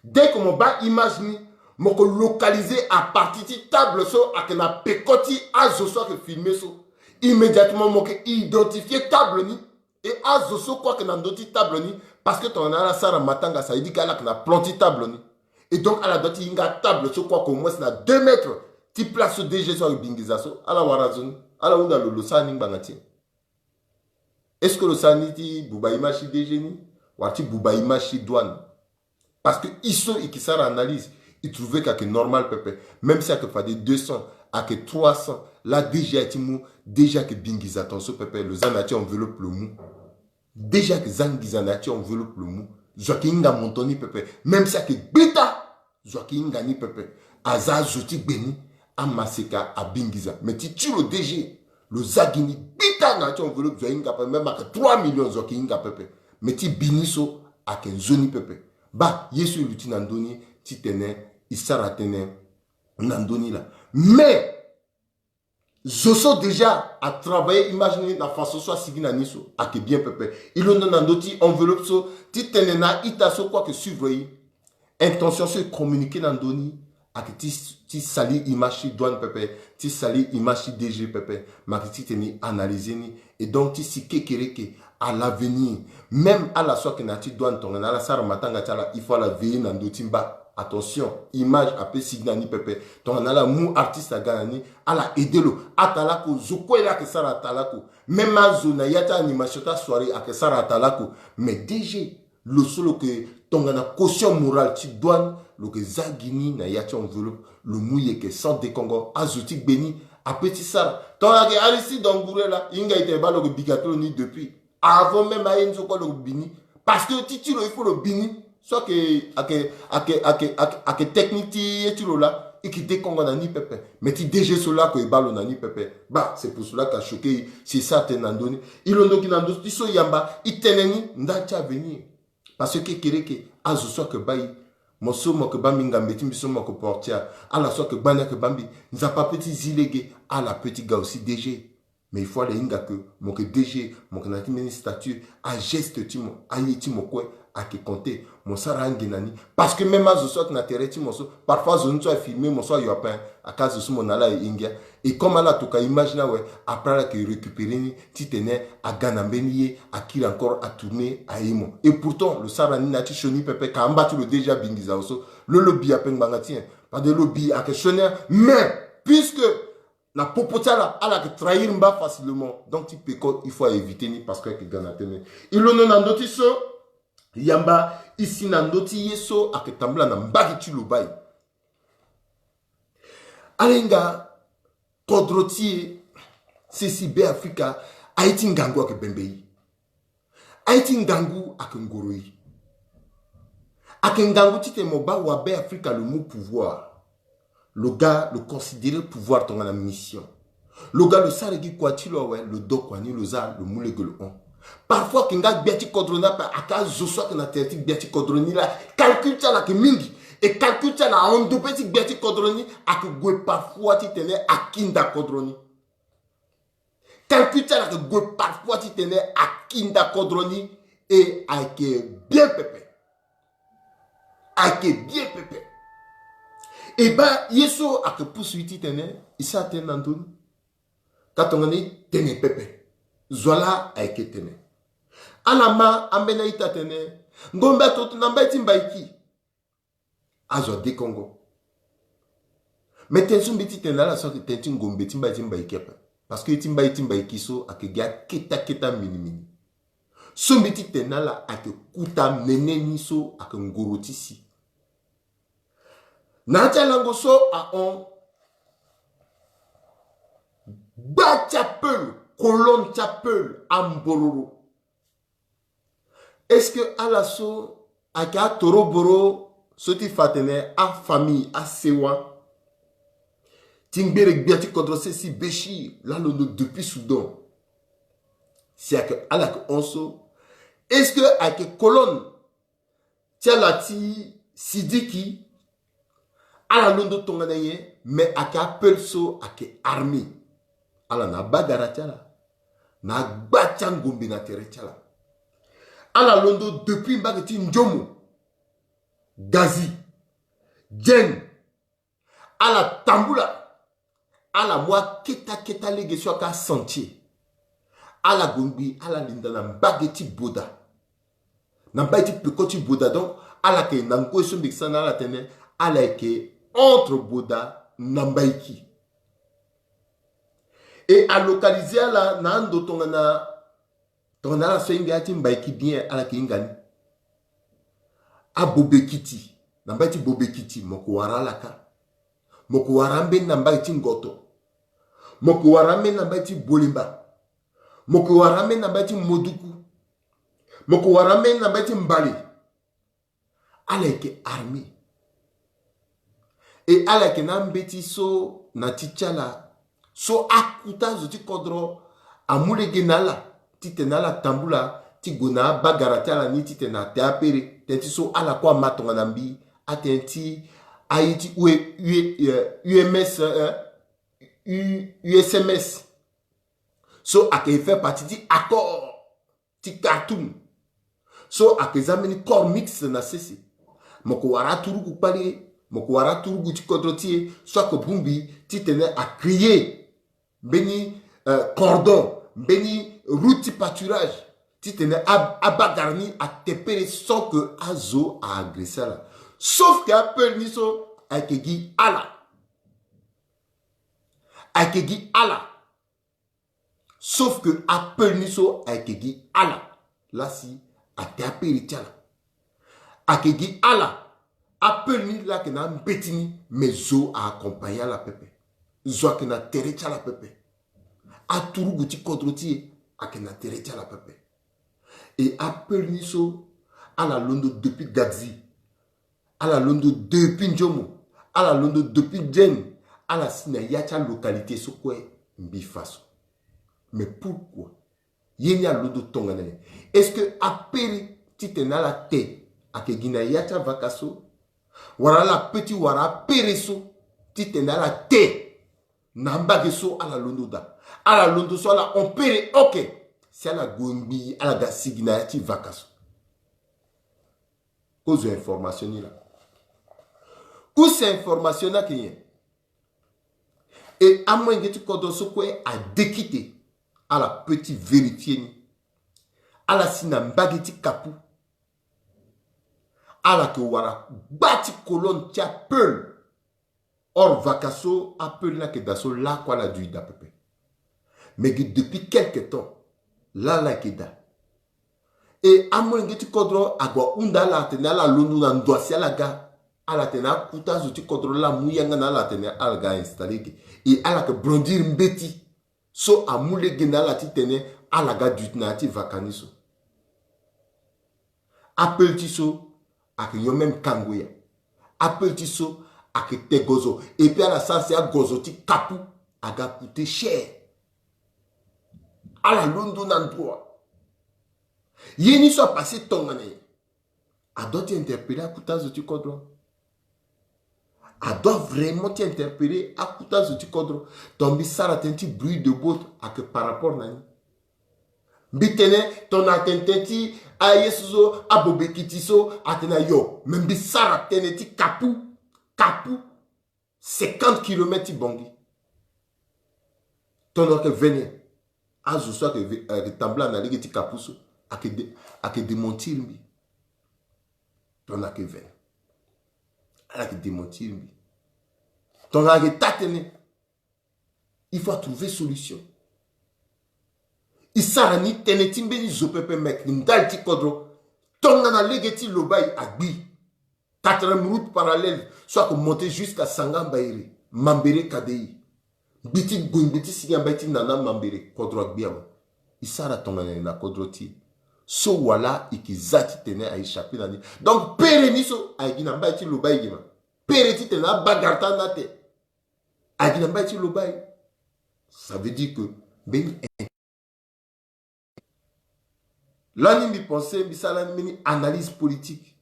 dès que mon bas image ni moko localiser à partir de table so à que na pekoti azoso que filmer so immédiatement moko identifier table ni et azoso quoi que na doti table ni parce que ton ala sara matanga ça dit qu'elle a que na planti table ni et donc à la doti inga table so quoi qu'au moins c'est na 2 mètres ti place DG so bingiza so ala warazoni ala unga lolo sani bangati est-ce que le saniti buba imachi DG ni wati buba imachi douane parce que iso ikisara analyse il trouvait que normal pepe même si il fallait 200 à que 300 là déjà déjà que bingiza attention pepe le zanati enveloppe le mou déjà que zangizanati enveloppe le mou joaquinga montoni pepe même si que bita joaquinga ni pepe aza joti beni amaseka a bingiza mais tu le DG le zagini bita nati enveloppe joaquinga même à 3 millions joaquinga pepe mais tu biniso à que zoni pepe ba yesu lutinandoni ti tene isaratene nandoni là mais Zoso déjà a travaillé imaginez la façon soit sigina niso a que bien pepe il on nandoti enveloppe so ti tene na itaso quoi que suivre intention se communiquer nandoni a que ti sali image douane pepe ti sali image DG pepe ma ti teni analyser ni et donc ti si kekereke à l'avenir même à la soit que na ti douane ton na la sara matanga tala il faut la veiller nandotimba. Attention, image après signani pepe. Ton ala mou artiste a gagné, ala edelo, atalako, zoko ela que sara atalako. Même à zona yata animation ta soirée a que sara atalako. Mais déjà, le solo que ton ana caution morale tu douane, le que zagini na yata enveloppe, le mouillé que sans décongo, azotique béni, a petit sara. Ton a que alisi d'angouré là, inga ite ba le bigato ni depuis. Avant même à enzo quoi le bini. Parce que titilo il faut le bini. Soit que technique et tu là et qui décongo nani pepe mais tu déjà cela que balo nani pepe bah c'est pour cela qu'a choqué c'est ça tenandoni il on qui nando tiso yamba il teneni ndacha venir parce que kereke azo soit que bayi moso mo que bambi ngambeti biso mo que portia à la soit que bana que bambi nous a pas petit zilégué à la petit gars aussi DG mais il faut aller inga que mon que DG mon que nati meni statut à geste timo ayi timo quoi à qui compter mon sarangi nani parce que même à ce soit na tereti mon so parfois je ne soit filmé mon so yo pas à cause de mon ala ingia et comme là tout cas imagine ouais après là que récupérer ni titene à ganambeni à qui encore à tourner à imo et pourtant le sarani na tichoni pepe kamba tu le déjà bingiza so le lobby a pen bangatien pas de lobby à questionnaire mais puisque na popotala ala que trahir mba facilement donc tu peux il faut éviter ni parce que ganatene ilono na ndoti so yamba ici na ndoti yeso aketambla na mbagi ti lobai alenga kodrotie CCB Africa aiti ngangu ake bembei aiti ngangu ake ngoroi ake ngangu tite moba wabe Africa le mot pouvoir. Le gars le considérer pouvoir dans la mission. Le gars le saregi quoi tu le do quoi ni le za le moule le on. Parfois quand gars biati kodrona pa aka zoso que na terti biati kodroni la calcul ça la que mingi et calcul ça la on do petit biati kodroni ak gwe parfois tu tenais akinda kodroni. Calcul ça la que gwe parfois tu tenais akinda kodroni et ak bien pépé. Ak bien pépé. Et bien, yeso a que poursuivi tene, isa tenandun, katongani tene pepe, zola a que tene. Alama ambena ita tene, ngomba tot namba timbaiki, azo de Congo. Mais tensun biti tene la sorte tentin ngombe timbaiki parce que timbaiki so a que gya keta mini. Sumbiti tene la a que kuta nene niso a que ngorotisi. Nantia langoso a on Bachapel, colonne chapel, ambororo. Est-ce que à l'assaut, à ka toroboro, soti fatene, a famille, a sewa, tingbere biati kodrose si beshi, là le depuis Soudan. Si à la onso, est-ce que à que colonne, tia la ti sidiki, à la londo tonganaye, mais à ka pelso, à que armée. Ala na bagara tiala na bachangombi na tere tiala ala londo depuis mbageti njomo gazi jen ala tambula ala mwa keta lege so ka sentier ala gombi ala linda na mbageti boda na mbageti pekoti boda donc ala ke nango so mbixana ala tene ala ke entre boda na mbaiki. Et à localiser la nando tongana la soinga timbaiki bien à la kingani. A bobekiti, nambaiti bobekiti mokuwara laka. Mokuwarambe nambaiti ngoto. Mokuwarambe nambaiti bolimba. Mokuwarambe nambaiti moduku. Mokuwarambe nambaiti mbali. Aleke armée. Et aleke nambeti so na tichala. So akuta zoti kodro amule genala titenala tambula tigona bagarata ni titena teapere tenti so ala kwa matonga nambi atenti aiti UMS USMS so ake fait partie di accord ti cartoon so ake zameni corps mix na sese moko wara turugu pale moko wara turugu ti kodro ti so ko bumbi titene a crier Béni cordon, béni route pâturage, tu tenais à bagarni, à tépérer sans que Azo a agressé là. Sauf qu'Apple Niso a été dit Allah. A été dit Allah. Sauf que Apple Niso a été dit Allah. Là si, a tépérer tiala. A été dit Allah. Apple Ni là que n'a mbetini, mais Zo a accompagné la pépé. Zo que n'a terré la pépé. A turugu ti kodroti a que n'a terré la pépé. Et Apple Niso à la londo depuis Gadzi, à la londo depuis Njomo, à la londo depuis Djen, à la sina yacha localité so quoi mbifaso. Mais pourquoi? Yenya londo tongane. Est-ce que Apple titena la te a que gina yacha vakaso? Wara la petit wara pereso titena la te. Nambageso à la londo da. À la londo so la on pere ok. C'est à la gombi à la gasigina ti vakaso. Cause information là. Où c'est information là qui est. Et à moins que tu connais ce quoi à déquitter à la petite vérifier à la sinambageti kapu à la que wara bati colonne tia peul Or, Vakasso appelle là que dasso là quoi la duida pepe. Mais depuis quelque temps, là la keda. Et à moins que tu contrôles, à quoi unda la tena la lunu na ndoisia la ga, à la tena kuta zo tu contrôles la mouyanga na la tena al ga installé. Et à la que brondir mbeti, so a moule gena la ti tene à la ga du na ti vakaniso. Appelle tu so, à que yo même kangoya. Appelle tu so, à que te gozo. Et puis à la sens, c'est à gozo ti kapou, à ga coûter cher. À la lunu na ndoa. Yeni soit passé ton année. A doit t'interpeller à Koutazo du Kodro. A doit vraiment t'interpeller à Koutazo du Kodro. Ton bissar a un petit bruit de botte à que par rapport à Bitene, ton attenti à Yesuzo, à Bobekitiso, à Tena yo. Même bissar a teneti kapou, 50 km bongi. Ton autre venir. À ce soir que Tambla n'a pas kapouso. À que démentir lui. Ton a que venir. À que démentir lui. Ton a que t'attener. Il faut trouver solution. Il s'arrête ni tenetimbe ni zopepe mec. N'dal ti kodro. Ton a legeti lobay agbi. 4 routes parallèles. Soit que monter jusqu'à Sangam Baïri. Mambere Kadei. Biti Gumbiti Sigambati Nana Mambere. Kodro agbiama. Il s'arrête ton a na kodro ti. So wala ikizati tene a échappé dans. Donc pereniso a gina ba ti lobay gima. Pereti tene a bagarta na te. A gina ba ti lobay. Ça veut dire que ben là ni penser bisala ni analyse politique.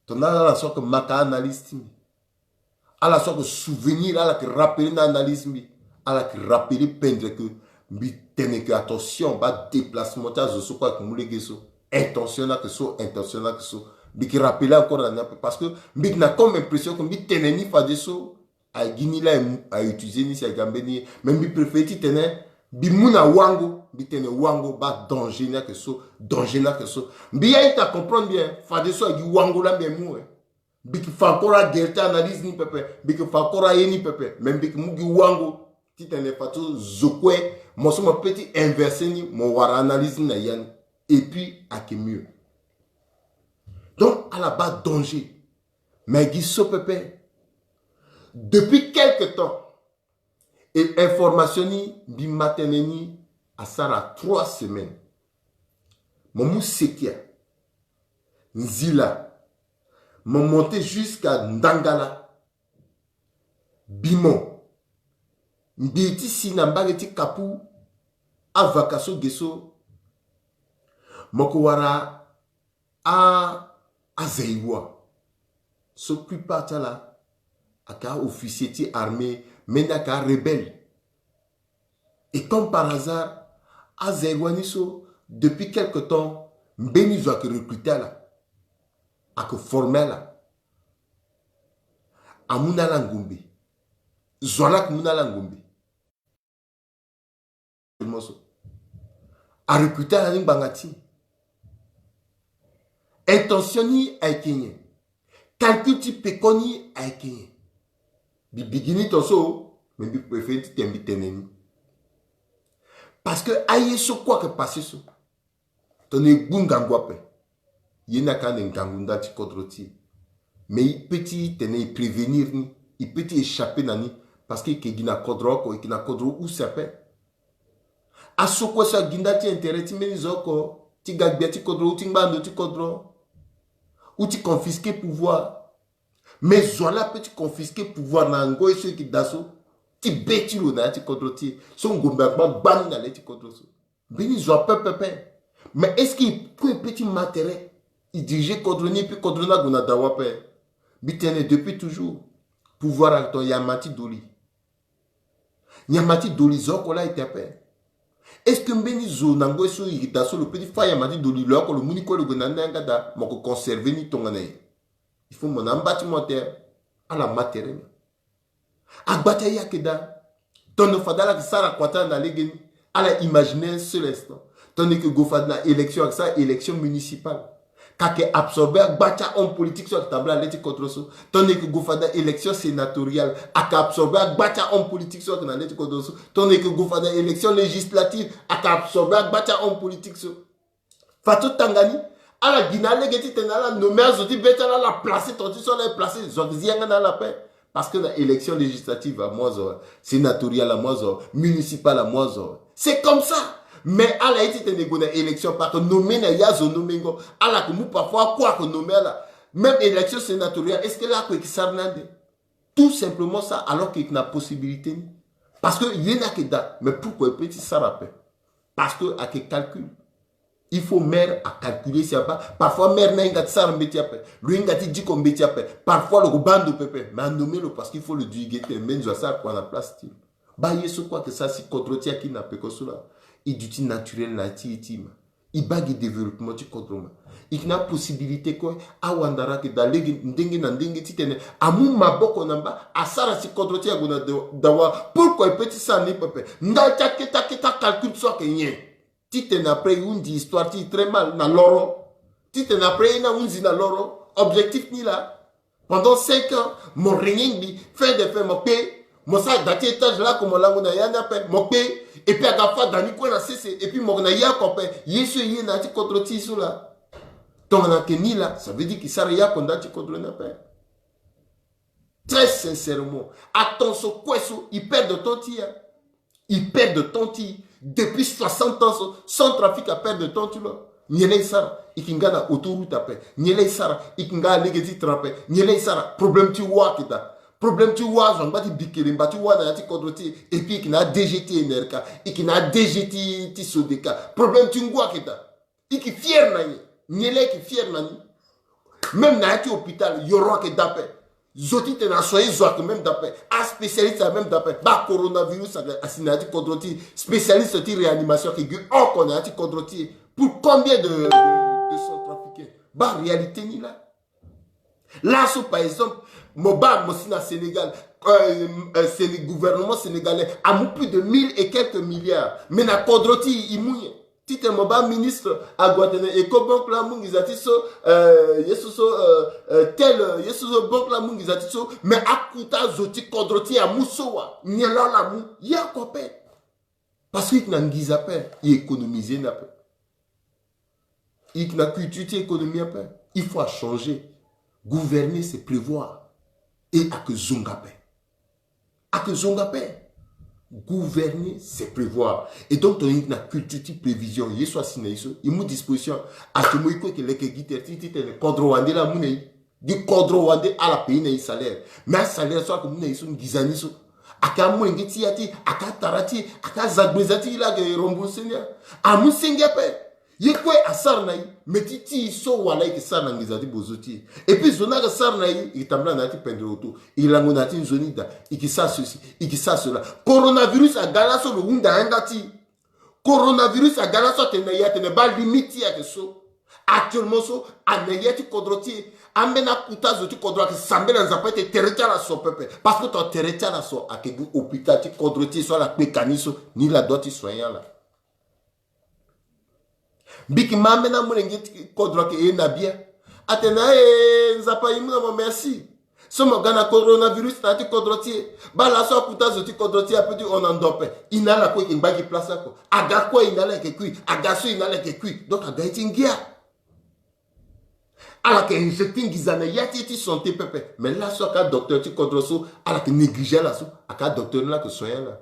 Ton a la sorte que maka analyse timi. À la sorte que souvenir à la que rappeler une analyse mi. À la que rappeler peindre que tenez que attention, bas déplacement, je quoi que moule gesso, intentionnel que so, intentionnel que so, qui rappelle encore parce que bit n'a comme impression que bit tenez ni pas de so, à guini là à utiliser ni si à gambeni, même bit préfère tenez, bit mouna wango, bit tenez wango, bas danger n'a que so, danger n'a que so, bien il t'a comprendre bien, fa de so à wango là bien mou, bit fa encore à guerre analyse ni pepe, bit fa encore à ni pepe, même bit mou wango. Si tu n'es pas tout zokwe, moi je me petit inversé ni mon war analyse na yan et puis à qui mieux. Donc à la base danger. Mais guisso pepe depuis quelque temps et information ni bi mateneni à ça 3 semaines. Mon moussekia Nzila m'ont monté jusqu'à Ndangala Bimon. Mbiti si na mbageti kapu avakaso geso mokowara a azeiwa so plupart là aka officier ti armée mena ka rebelle et comme par hasard azeiwa niso depuis quelque temps mbeni zo que recruter là aka former là amuna la ngombe zolak muna la ngombe a recruter la ligne bangati intentionni a kenye calcul ti pekoni a kenye bi bigini toso mais bi préfère ti tembi teneni parce que aye so quoi que passer so tone gungangwape yena kan ngangunda ti kodroti mais il peut te prévenir ni il peut échapper nani parce que gina kodro ko gina kodro ou sapé asoko sa ginda ti intérêt ti meni zoko ti gagbia ti kodro ti ngando ti kodro ou ti confisquer pouvoir mais zola peut confisquer pouvoir na ngo et ceux qui daso ti beti lo na ti kodro ti so ngomba ban na le ti kodro so beni zo pepe mais est-ce qu'il peut petit matériel il dirige kodro ni puis kodro na gona dawa pe bitene depuis toujours pouvoir à ton Yamati Doli. Yamati Doli zoko là était père. Est-ce que mbeni zo nango so irritation le petit fa Yamati Doli là ko le muniko le gonanda ngada moko conserver ni tongane. Il faut mon bâtiment à la matériel. Agbata yakeda ton fadala que ça la kwata na legeni à la imaginer seul instant. Tandis que gofadna élection avec ça élection municipale. Kake absorber bacha homme politique sur tabla leti contre so. Tandis que goufada élection sénatoriale aka absorber bacha homme politique sur na leti contre so. Tandis que goufada élection législative aka absorber bacha homme politique so. Fatou Tangani ala ginale geti tenala nommé azoti betala la placer toti sur la placer zozianga na la paix. Parce que la élection législative à moi sénatoriale à moi municipale à moi c'est comme ça. Mais à la été une élection par nommé na yazo nomengo à la que parfois quoi que nommé là même élection sénatoriale est-ce que là que ça tout simplement ça alors qu'il y a possibilité parce que il y en a que date mais pourquoi petit ça rappelle parce que à quel calcul il faut mère à calculer si pas parfois mère n'a pas ça mbeti après lui n'a dit qu'on mbeti après parfois le bando pépé mais nommé le parce qu'il faut le duguer mais je ça quoi la place bah yeso quoi que ça si contre tia qui n'a pas que cela il dit naturel na ti itima il bagi développement tu contrôle il n'a possibilité quoi à wandara que d'aller ndenge na ndenge titene amu maboko namba asara si contre tia gona dawa pourquoi petit ça ni pépé nda ta calcul soit que rien titene après une histoire ti très mal na loro titene après na unzi na loro objectif ni là pendant 5 ans mon ringing bi fait de faire mon paix mon ça dati étage là comme la ngona yana pe mon paix et puis à la fois dans quoi na cessé et puis mon na ya kopé yesu yi na ti contre ti sous là donc na keni là ça veut dire que ça ya konda ti contre na pe très sincèrement attention quoi il perd de ton tir il perd de ton tir depuis 60 ans sans trafic à perdre de temps tu vois nyele sara ikingana autoroute après nyele sara ikinga legezi trape nyele sara problème tu vois kita problème tu vois on bati bikele bati wa na ti kodroti et puis kina DGT NRK ikina DGT ti sodeka problème tu ngwa kita iki fier nani nyele ki fier nani même na ti hôpital yoro ke dape zoti te na soye zoak même d'après un spécialiste même d'après ba coronavirus asinati kodroti spécialiste ti réanimation qui on connaît ti kodroti pour combien de sont trafiqués ba réalité ni là là sur par exemple moba mosina Sénégal c'est le gouvernement sénégalais a plus de 1000 et quelques milliards mais na kodroti imouye tite moba ministre a Guatemala et banque la mungizati so yesuso tel yesuso banque la mungizati so mais akuta zoti kodroti a musowa nyela la mu ya kopé parce qu'il n'a ngiza pe il économiser na pe il n'a culture économie pe il faut changer gouverner c'est prévoir et à que zonga pe gouverner, c'est prévoir. Et donc, tu as une culture de prévision. Il y a une disposition. À ce moment que les guitaristes, les cadres la monnaie, du cadre à la paye un salaire. Mais un salaire, soit comme une guisaniso. Aka mwengeti ati, aka tarati, aka zagbezati la de rombosenia. A musengape. Yekwe asar naï, metiti so wala ki sar nangizati bozoti. Et puis zona ga sar naï, il tambla nati pendroto. Il a ngonati zonida, iki sa ceci, iki sa cela. Coronavirus a galaso le wunda ngati. Coronavirus a galaso tenaya tene ba limiti ya so. Actuellement so anayati kodroti, amena kuta zoti kodro ki sambela nzapete terecha la so pepe. Parce que ton terecha la so a ke hôpital ti kodroti so la pekaniso ni la doti soya la. Biki mamena mulengeti kodro ke na bien atena nzapa imuna mo merci so mo gana coronavirus tati kodroti ba la so kuta zoti kodroti apeti on endope inala ko ki mbaki place ko aga ko inala ke kui aga so inala ke kui donc aga itingia ala ke injecting gizana yati ti santé pepe mais là so ka docteur ti kodroso ala ke négliger la so aka docteur la ke soya la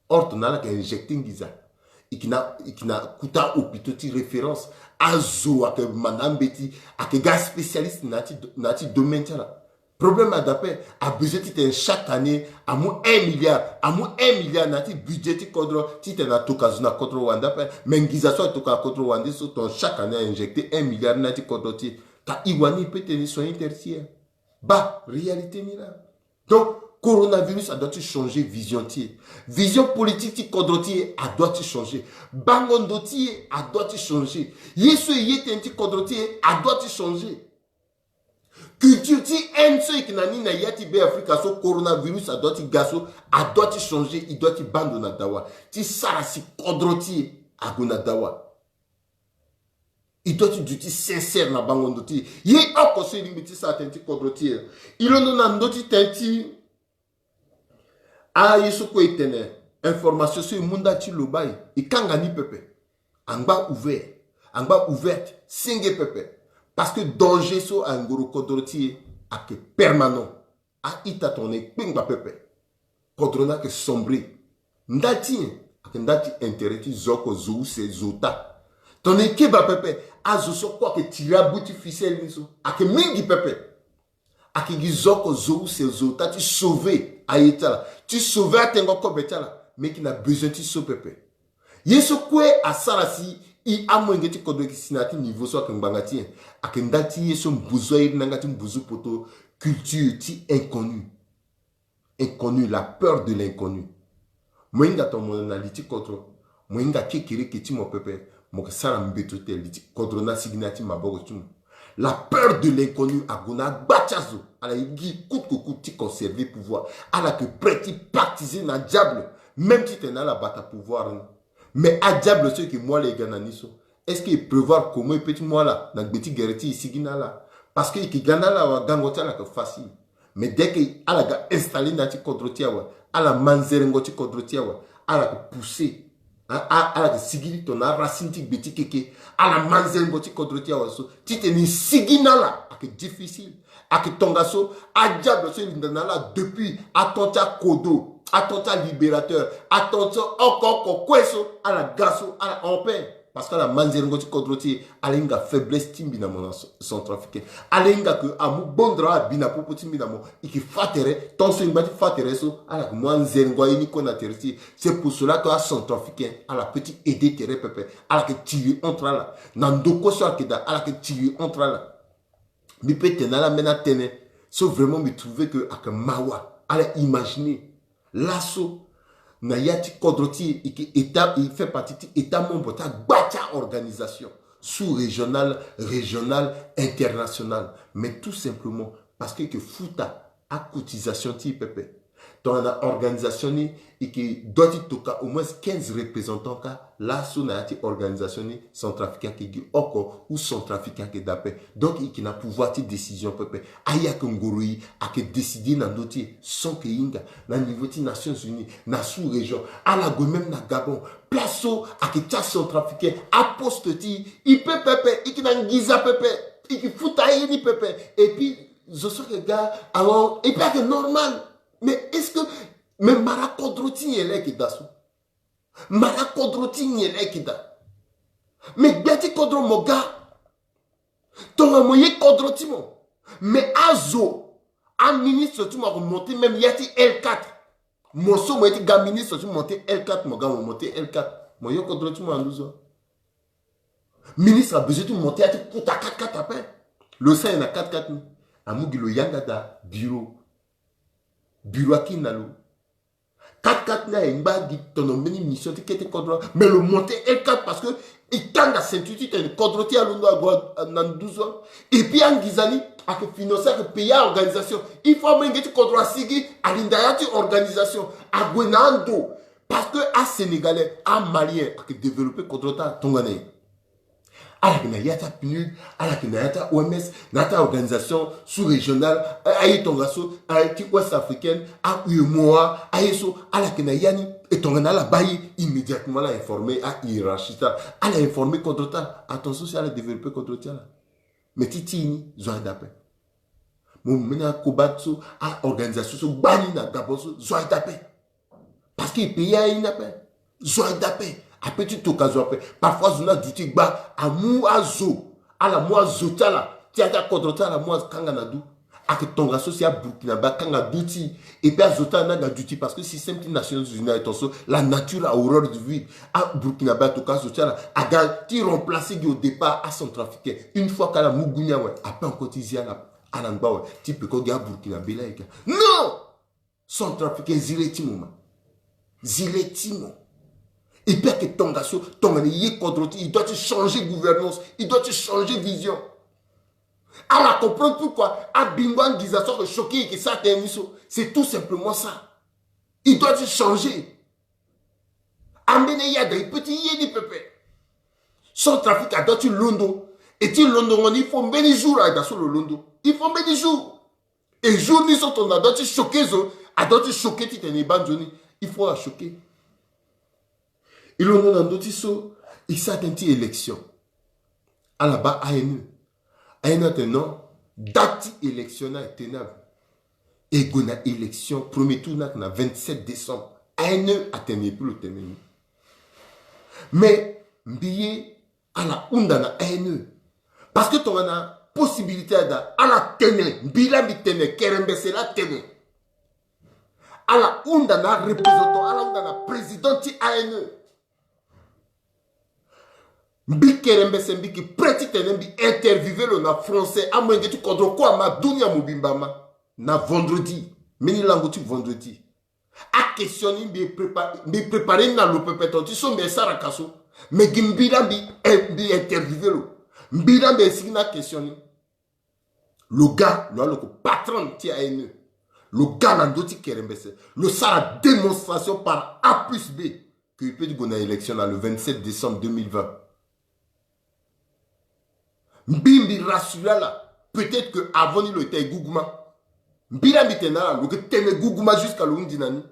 or tonala ke injecting gizana ikina kuta hôpitaux ti référence azo à que madame Betty à que gars spécialiste nati domaine là problème à d'après a budget ti chaque année à moins 1 milliard nati budget ti kodro ti na tokazo na kodro wanda pe mengiza so toka kodro wanda so ton chaque année injecté 1 milliard nati kodro ti ta iwani peut tenir soins tertiaires bah réalité ni là donc coronavirus a doit changer vision tie. Vision politique kodrotie a doit changer. Bangondotie a doit changer. Yesu yetenti kodrotie a doit changer. Culture ti enso ikinani na yati be Afrika so coronavirus a doit gaso a doit changer, il doit bando na dawa. Ti sarasi kodrotie a gona dawa. Il doit être sincère na bango ndoti. Ye okose limiti sa tenti kodroti. Il on a ndoti tenti. Ah yeso ko itene. Information sur munda ti lobai. I kanga ni pepe. Angba ouvert. Angba ouverte. Singe pepe. Parce que danger so angoro kodroti a que permanent. A ita toné pingba pepe. Kodrona que sombre. Ndati. A que ndati intérêt ti zoko zou se zota. Ton équipe à pepe, a zo quoi que tira bouti ficelle niso, a que mingi pepe, a que gizoko zo se zo, ta tu sauver a yetala, tu sauver a tengo ko betala, mais qui n'a besoin de so pepe. Yeso kwe a sarasi, I a mwengeti kodwe ki sinati niveau so kembangati, a que ndati yeso mbuzo ir nangati mbuzo poto, culture ti inconnu. Inconnu, la peur de l'inconnu. Mwenga ton monaliti contre, mwenga kekere keti mo pepe. La peur de l'inconnu a gona bachazo a la igi coûte que coûte conserver pouvoir a la que prêti partiser na diable même si tu n'as la bata pouvoir mais à diable ceux qui moi les gars niso est-ce qu'il prévoir comment petit moi là na beti guerreti ici là parce que qui gana là wa gangota la que facile mais dès que a la ga installer na ti kodrotia wa a la manzerengo ti kodrotia wa a la que pousser à la sigili ton racine ti beti keke à la manzel boti kodroti awaso ti te ni sigina la ak difficile ak tongaso a diable so lindana la depuis atenta kodo atenta libérateur atenta encore kweso à la gaso à la en paix parce que la manzel boti kodroti alinga faiblesse timbi na mon centrafricain alinga que amu bondra bina popoti bina mo iki fatere ton so ngati fatere so à la manzel ngwa ni kona terti c'est pour cela que à centrafricain à la petite aider tere pepe à la que tu entre là nandoko so akeda à la que tu entre là mi peut tenala mena tene so vraiment me trouver que ak mawa à la imaginer l'assaut na yati kodroti état il fait partie de état membre ta bacha organisation sous-régionale, régionale, internationale mais tout simplement parce que futa a cotisation ti pepe dans la organisation et qui doit toka au moins 15 représentants là sur la organisation centrafricaine qui oko ou centrafricain qui d'appel donc il n'a pouvoir de décision pepe aya kongoroi a que décider dans d'autres sans que inga na niveau des Nations Unies na sous-région à la go même na Gabon placeau a que tia centrafricain aposte ti il peut pepe il n'a giza pepe il futa ni pepe et puis je sais que gars alors et pas que normal. Mais est-ce que... Mais Marakodroti est là qui da sou. Marakodroti est là qui da. Mais Biati Kodro Moga. Ton amoye Kodroti mo. Mais Azo. Un ministre tu m'as remonté même Yati L4. Mon so m'a été gars ministre tu m'as monté L4. Mon gars m'a monté L4. Mon yo Kodroti mo en 12 ans. Ministre a besoin de monter à tout à 4-4 après. Le sein il a 4-4. Amugilo Yangada bureau. Bureau qui n'a l'eau. 4-4 n'a pas dit ton mission qui était contre. Mais le monter L4 parce que il tend à s'intuiter une contre à l'eau dans 12 ans. Et puis en Gizani, à que financer, à que payer l'organisation. Il faut même que tu contre à Sigi, à l'indayati organisation, à Gwenando. Parce que à Sénégalais, à Malien, à que développer contre ta Tonganais. À la Kenayata PNUD, à la Kenayata OMS, nata organisation sous-régionale, à Yitongaso, à ouest africaine, à UMOA, à Yeso, à la Kenayani, et Tongana la baille immédiatement l'a informé à hiérarchista, à la informer contre ta, attention si elle a développé contre ta. Mais Titini, zoa d'appel. Mon mena Kobatsu, à organisation, so bani na Gaboso, zoa d'appel. Parce qu'il paye à une appel. Zoa d'appel. À petite occasion après parfois on a du tigba à mouazo à la moazo tala tiata contre la moaz kanganadu à que ton associé à Burkina Faso kangaduti et puis azota na gaduti parce que système des Nations Unies attention la nature a horreur du vide à Burkina Faso to cas tala a garanti remplacer au départ à Centrafricain une fois qu'à la mugunya ouais après on cotise à l'anba ouais type ko ga Burkina Faso non Centrafricain ziletimo et puis que ton garçon, il doit changer de gouvernance, il doit changer de vision. À la comprendre pourquoi, à Bingwan Gizasson de choquer que ça c'est tout simplement ça. Il doit changer. Amener Yada, petit Yedi Pepe. Son trafic a doit Londo. Et tu London, il faut bien des jours à sur le London. Il faut bien des jours. Et jour, ils sont en adot, choqué, à d'autres choqué, tu t'es ban Johnny. Il faut la choquer. Et London, dans d'autres, il s'est une élection. À la bas, ANE. ANE, maintenant, date élection est tenable. Et il y a une élection, premier tour, le 27 décembre. ANE a tenu plus le terme. Mais, billet à la Honda na ANE. Parce que tu as la possibilité à la tenue, bilan de tenue, Kerembese la tenue. À la Honda na représentant, à la Honda na président de ANE. Mbi Kerembese mbi qui prête tenue, mbi interviewé le na français, à moins que tu connais quoi ma dunia mobimbama. Na vendredi, meni langotu vendredi. A questionné, mbi préparé na le pépéton, tu sont mes sarakaso. Mais gimbila mbi interviewé le. Mbila mbe signa questionné. Le gars, le patron de ANE, le gars n'a d'autres Kerembese, le ça la démonstration par A plus B qu'il peut dire qu'on a élection le 27 décembre 2020. Mbimbi rassura là, peut-être que avant il était Gougouma. Mbila mitena le que tene Gougouma jusqu'à l'Undinani.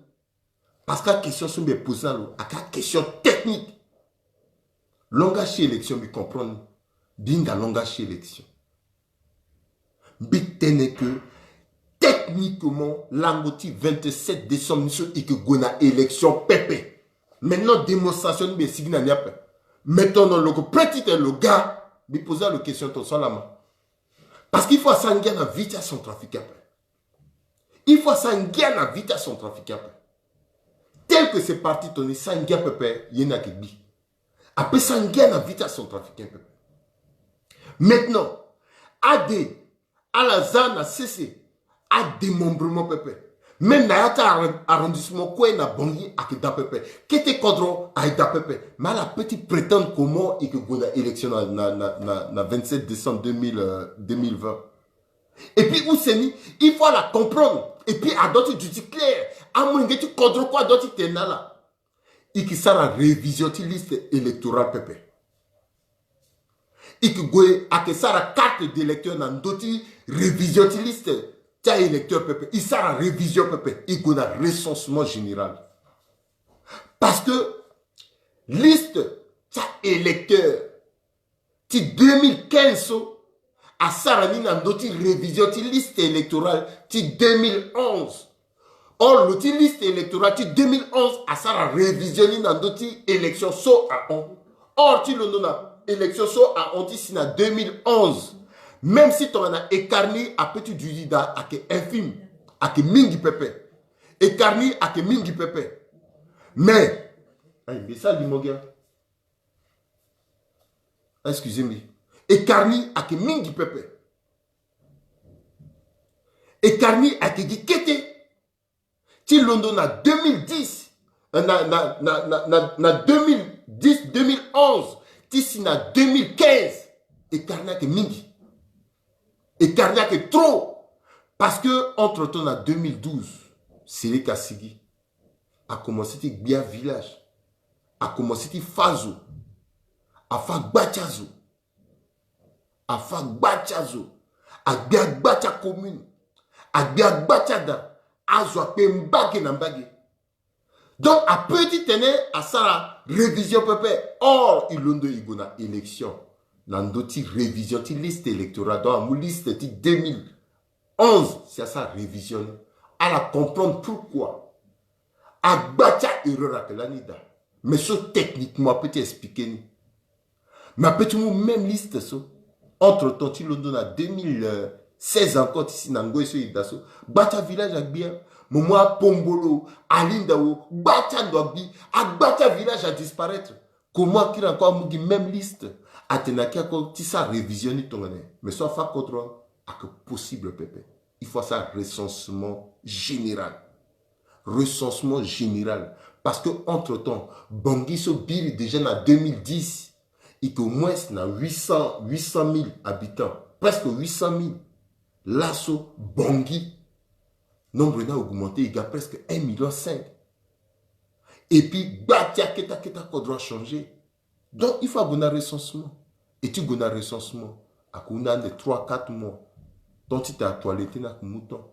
Parce que la question sont bien posées à la question technique. Langage élection, vous comprenez. Binga langage élection. Bitene que techniquement, l'angoti 27 décembre, et que gona élection pépé. Maintenant, démonstration de signa niape. Mettons dans le petit le gars, lui poser la question sur la main. Parce qu'il faut s'engager dans la vitesse à son trafic. Il faut s'engager dans la vitesse à son trafic. Tel que c'est parti, ton s'engager pépé, il y en a qui dit. Après s'engager dans la vitesse à son trafic. Maintenant, à la zone a cessé, à démembrement pépé. Même dans l'arrondissement, quoi il a bangi à qui d'apépé. Qui était cadre à d'apépé. Mais la petite prétend comment il y a une élection na 27 décembre 2020. Et puis, où c'est mis, il faut la comprendre. Et puis, à d'autres, tu dis clair. À moins que tu cadres quoi, d'autres, tu es là. Et qui sera la révision de liste électorale pépé. Et que a que ça la carte d'électeur dans d'autres révision de liste t'as électeur pépé. Il sera la révision pépé. Il y a un recensement général. Parce que liste t'as électeur ti 2015 à Sarani dans d'autres révision de liste électorale ti 2011. Or l'autre liste électorale ti 2011 à Sarah révisionné dans d'autres élections so à on. Or tu le donnes élection so à on dit en 2011. Même si tu as écarné à petit du dida à que infime à que mingi pepe. Écarné à que mingi pepe. Mais ça dit mon gars. Excusez-moi. Écarné à que mingi pepe. Écarné à que gikete. Si London a 2010, na 2010, 2011, si na 2015, et Karnak est mingi. Et Karnak est trop. Parce que, entre-temps, en 2012, Séré Kassigi a commencé à bien village, a commencé à Fazo, a fait Gbachazo, a fait Gbachazo, a bien Gbacha commune, a bien Gbachada. Donc, à petit tenir à ça, révision pépé. Or, il y a une élection. Dans d'autres révision, une liste électorale. Dans la liste de 2011, c'est ça révision. À la comprendre pourquoi. À battre erreur à l'anida. Mais ça, techniquement, peut expliquer. Mais peut-être même liste, ça. Entre-temps, il y a 2016 encore ici, dans le Bacha village a bien. Momo Pombolo, Alindao, Bacha Ndogbi, à Bacha village à disparaître. Comment qu'il encore une même liste? Atenaki a ça révisionné ton année. Mais soit fait contre à que possible pépé. Il faut ça recensement général. Recensement général. Parce que entre-temps, Bangui so biri déjà en 2010. Et qu'au moins, il y a 800 000 habitants. Presque 800 000. Lasso, Bangui. Nombre n'a augmenté, il y a presque 1,5 million. Et puis, Batia Keta doit changer. Donc, il faut avoir un recensement. Et tu as un recensement. À Kouna de 3-4 mois. Donc, tu as toiletté dans le mouton.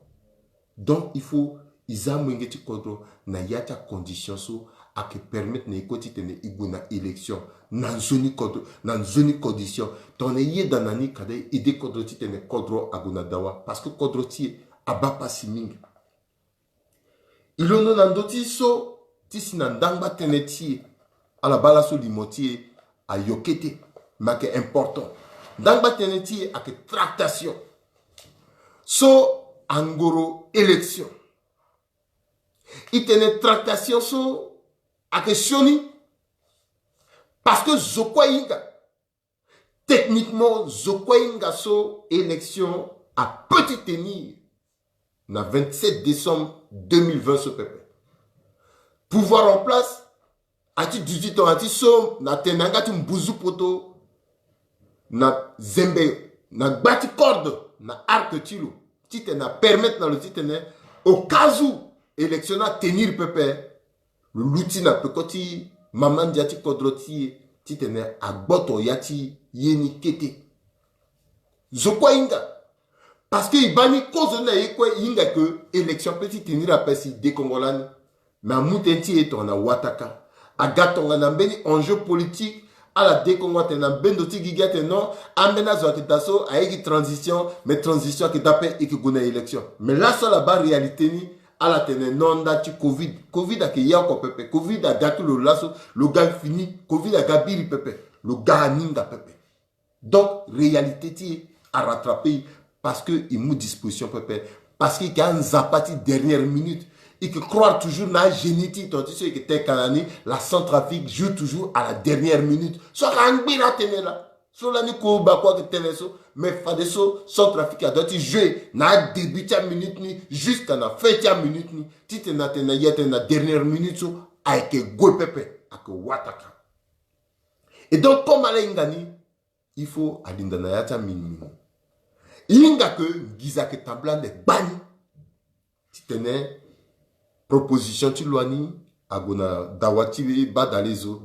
Donc, il faut, ils ont un kodro, na yata condition so, à que permettre na ikoti tene iguna élection, na zoni condition. Ton ayé dans nani kade, ide kodro ti tene kodro aguna dawa. Parce que kodro ti abapa siming. Ilono nandoti so, ti sinandangba tene ti, à la bala so limoti, a yokete, mais que important. Dangba tene ti, à que tractation. So, angoro élection. Il tenait tractation sur la question parce que Zokwainga, techniquement, Zokwainga so élection a petit tenir le 27 décembre 2020 ce peuple. Pouvoir en place, à 18 ans, à so, na tenanga tu mbuzu poto, na zembe, na bati corde, na arc tilo. Tite na permettre dans le titre au cas où élection a tenir peuple le l'outil na pekoti maman diati kodroti tite na agboto yati yeni kete zokwa inga parce que ibani cause na yekwe inga que élection petit tenir a pesi de congolani mais mutenti et on a wataka agatonga na mbeni enjeu politique à la décongo tena bendo ti gigate non amena zo taso aiki transition mais transition qui tape et qui gona élection mais là sur la bas réalité ni à la tene non dati covid a ki ya ko pepe covid a gatu le lasso le gars fini covid a gabiri pepe le gars ninga pepe donc réalité ti à rattraper parce que il mou disposition pepe parce qu'il y a un zapati dernière minute et que croire toujours dans la génétique, tandis que t'es canani, la Centrafrique joue toujours à la dernière minute. Soit quand on a tenu là, soit l'année qu'on va quoi que t'es so, mais Fadeso, Centrafrique a dû jouer dans la débutée minute ni jusqu'à la fêtière minute ni. Si t'es dans la dernière minute so, avec go pepe, avec wataka. Et donc comme à l'ingani, il faut aller dans la yata minimum. Il y a que gizake tablan de bani, si t'es proposition tu loani agona dawati badalezo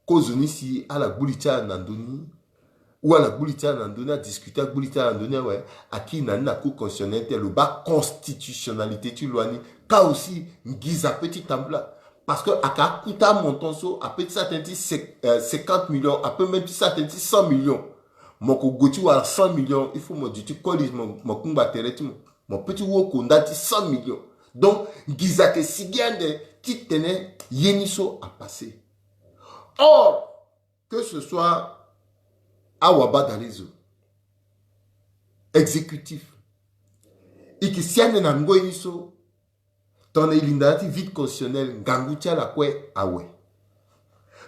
kozoni si à la bulita nandoni ou à la bulita nandoni à discuter à bulita nandoni ouais à qui n'a cour constitutionnelle le bas constitutionnalité tu loani ka aussi ngiza petit tabla parce que à kuta monton so à petit ça 50 millions à peu même ça 100 millions mon goti ou à 100 millions il faut me dire tu colles mon kumba tereti mon petit wo kondati 100 millions. Donc, Gizake Sigiande, qui tenait Yeniso à passer. Or, que ce soit Awaba Dalezo, exécutif, et que si on a un Yeniso, ton élindati vide constitutionnel, Gangoutia la kwe awe.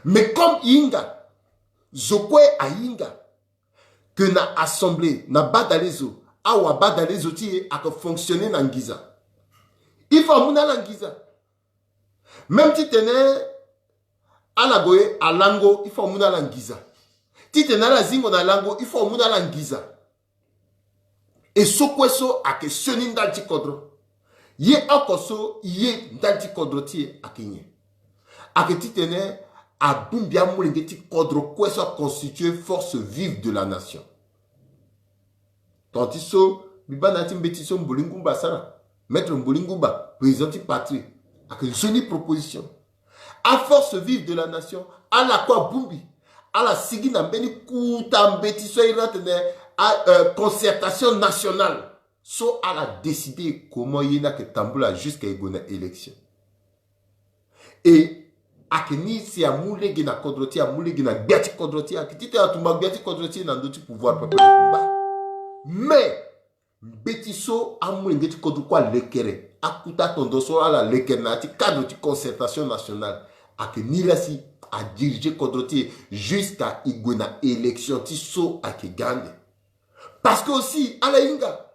Mais comme Inga, Zokwe a Inga, que na assemblée, na Badalezo, Awaba Dalezo, qui a fonctionné dans Giza. Il faut mouna langiza. Même si tu es à la goye, à lango, il faut mouna langiza. Si tu es à la zingo na lango, il faut mouna langiza. Et ce quoi a que sonin dalti kodro. Yé akoso, yé dalti kodro ti a kenye. A que tu es à bumbia moulingeti kodro quoi soit constitué force vive de la nation. Tandis so, bibanati mbetiso mbolingumba sana. Maître Mbolingouba, président du patrie, avec une jolie proposition. À force vive de la nation, à la quoi Bumbi, à la Sigina Beni Koutambeti, à concertation nationale, soit à la décider comment il y a que Tamboula jusqu'à une élection. Et à que ni si à moulé gina kodroti, à moulé gina biati kodroti, à que tu à tumba biati kodroti, dans d'autres pouvoirs, mais Betiso amouingeti kodukwa lekere akuta tondoso ala lekere nati cadre de concertation nationale a que nilasi a diriger kodroti jusqu'à iguna élection tiso a que gagne parce que aussi ala inga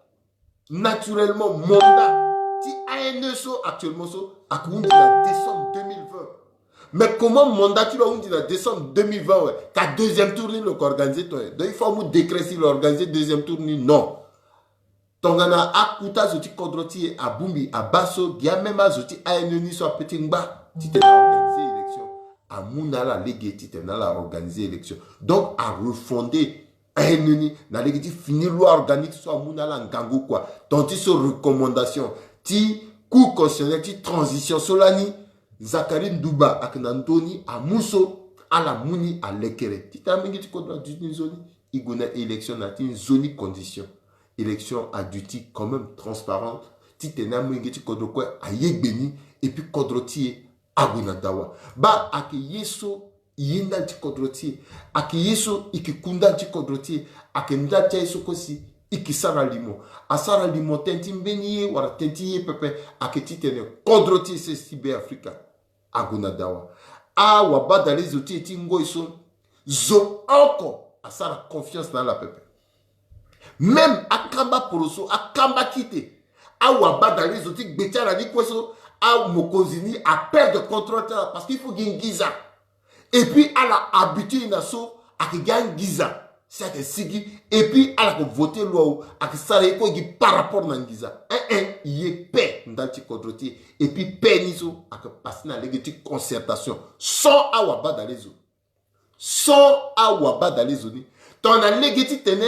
naturellement mandat ti ANSO actuellement so a kundi la décembre 2020 mais comment mandat tu vas la décembre 2020 ouais ta deuxième tour ni le organisé toi donc il faut nous décret si l'organiser deuxième tour ni non. Tongana akuta zoti kodroti a Bumbi a Basso, dia même a zoti a eneni so petit ngba, ti te organisé élection. à Mounala Legeti à organiser l'élection. Donc, à refonder ennemi na legiti finir loi organique soit Mounala Ngango quoi. Tandis sur recommandation, ti cours constitutionnel, ti transition solani, Zakari Ndouba Aknantoni à Mousso, à la Mouni à Lekere. Ti tamingi ti kodra d'une zone, igona élection na ti zone condition. Élection à duty quand même transparente. Ti tenamingi ti kodro quoi à Yegbeni et puis kodro ti Agunadawa. Ba ake yeso yinda ti kodroti ake yeso ikikunda ti kodroti ake nda ti yeso kosi ikisara limo asara limo tenti mbeni wala tenti ye pepe ake ti tene kodroti se sibe Afrika Agunadawa a wabada les outils ti ngo iso zo encore asara confiance dans la pepe même akamba poroso akamba kite a wabada les outils betara ni kweso a mokozini a perdre contrôle parce qu'il faut qu'il giza. Et puis, elle a habitué une asso à qui gagne giza. C'est que sigi. Et puis, elle a voté loi à qui ça qui par rapport à giza. Il est paix dans le contrôle. Et puis, paix niso à qui passer dans les concertation. Sans awaba dans les eaux. Sans awaba dans les eaux. Ton a légiti tené.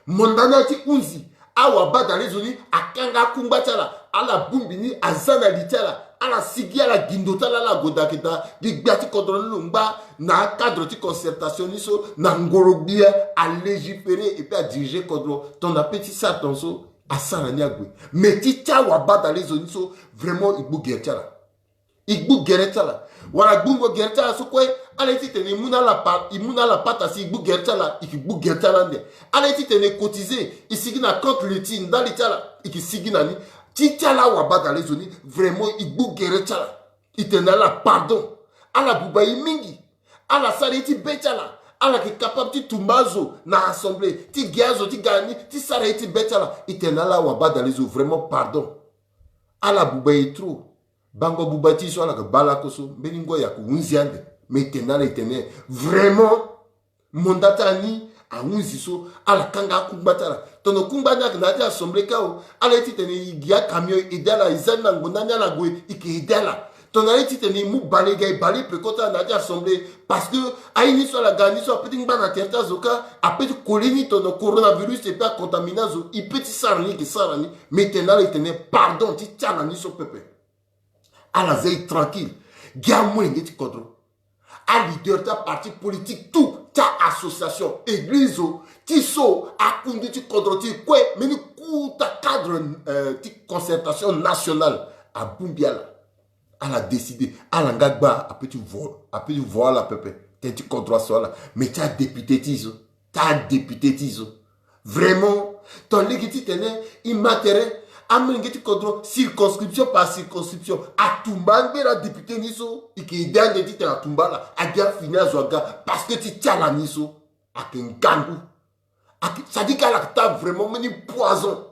Mondana ti unzi. Awaba dans les eaux. A kanga kumbatala. À la bumbini, à zanalitala, à la sigi, à la guindotala, à la godaketa, di biati contrôle lumba, na cadre de concertation, niso, na ngorobia, à légiférer et puis à diriger contrôle. Ton appétit ça, ton so, à sananiagui. Mais ti tia waba dans les zones, so, vraiment, il bouge gertala. Il bouge gertala. Wala bungo gertala, so quoi, allez, ti tene, imuna la pata, si il bouge gertala, il bouge gertala, allez, ti tene, cotiser, il sigi na contre le tin, dans l'itala, il sigi na ni, Titiala wabada les zones, vraiment, il bouge tchala. Il tenait la pardon. À la boubaï mingi. À la sareti betchala. À la qui capable de tumbazo na assemblée. Ti gazo, ti gani, ti sareti betchala. Il tenait la wabada les zones, vraiment pardon. À la boubaï trop. Bango boubati so à la balakoso. Beningo yaku unziande. Mais il tenait vraiment. Mondatani. A unziso. À la kanga kumbatala. Tono kumbanya knati assemblée kao ala titene igia camion idala izana ngonanya la gwe ike idala tono ala titene mu balega bali prekota nati assemblée parce que aini so la gani so petit ngba terta zoka a petit kolini tono coronavirus et pas contaminazo i petit sarni ki sarani maintenant ala titene pardon ti tiana ni so pepe ala zay tranquille gamu ngeti kodro a leader ta parti politique tout ta association église tiso a kundi ti kodroti kwe meni kuta cadre ti concertation nationale a Bumbiala elle a décidé à l'angagba a petit vol la pepe tenti kodro so la mais ta député tiso vraiment ton légiti tene immatéré amengeti kodro circonscription par circonscription a tumba la député niso et qui dans des titres a tumba la a bien fini à zoga parce que tu tiens la niso a kengangu. Ça dit qu'elle a vraiment mené poison.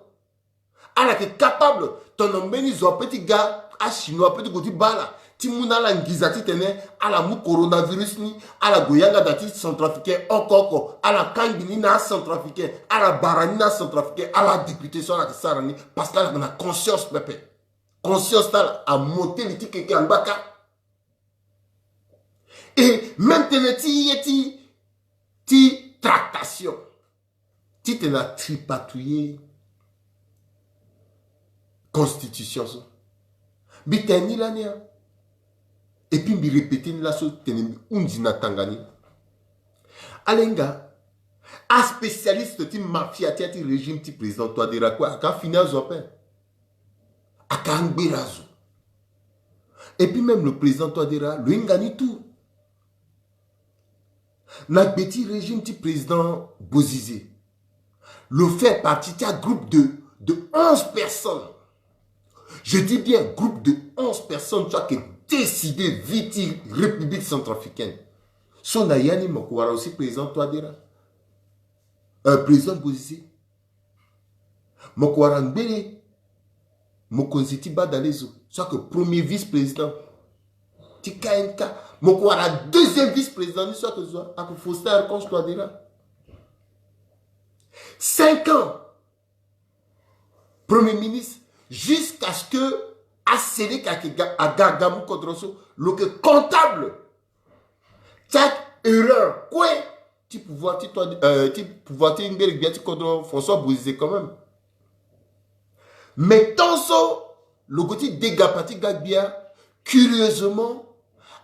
Elle est capable, ton homme un petit gars, à chinois, petit goutti bala, Timouna la ngizati tene, à la mou coronavirus ni, à la goyanga dati centrafricain, encore, à la kangini na centrafricain, à la barani na centrafricain, à la député sur la sarani, parce qu'elle a conscience, pépé. Conscience a monté les tickets en baka. Et maintenant, ti tractation. Si tu as tripatouillé constitution, biteni l'année. Et puis, me répéter la chose, unzina tangani. Alenga, un spécialiste de mafia, ti régime, ti président, toi, dira quoi? Aka finance open. Aka ngbirazo. Et puis, même le président, toi, dira, le ngani tout. N'a petit régime, ti président, Bozizé. Le fait partie d'un groupe de 11 personnes. Je dis bien groupe de 11 personnes qui ont décidé vite République centrafricaine. Son ayani Mokwara aussi président Touadéra. Président Bozizé. Mokwara Ngbele. Mokonziti Badalezo. Soit que premier vice-président. Tikaenka. Mokwara deuxième vice-président. Soit que soit. Avec Faustin Archange Touadéra. 5 ans, Premier ministre, jusqu'à ce que Asséné Agagamou Kodroso, le comptable Chaque erreur, quoi? Tu pouvoir, tu François Bozizé quand même. Mais tant ça, le côté dégapati gagbia, curieusement,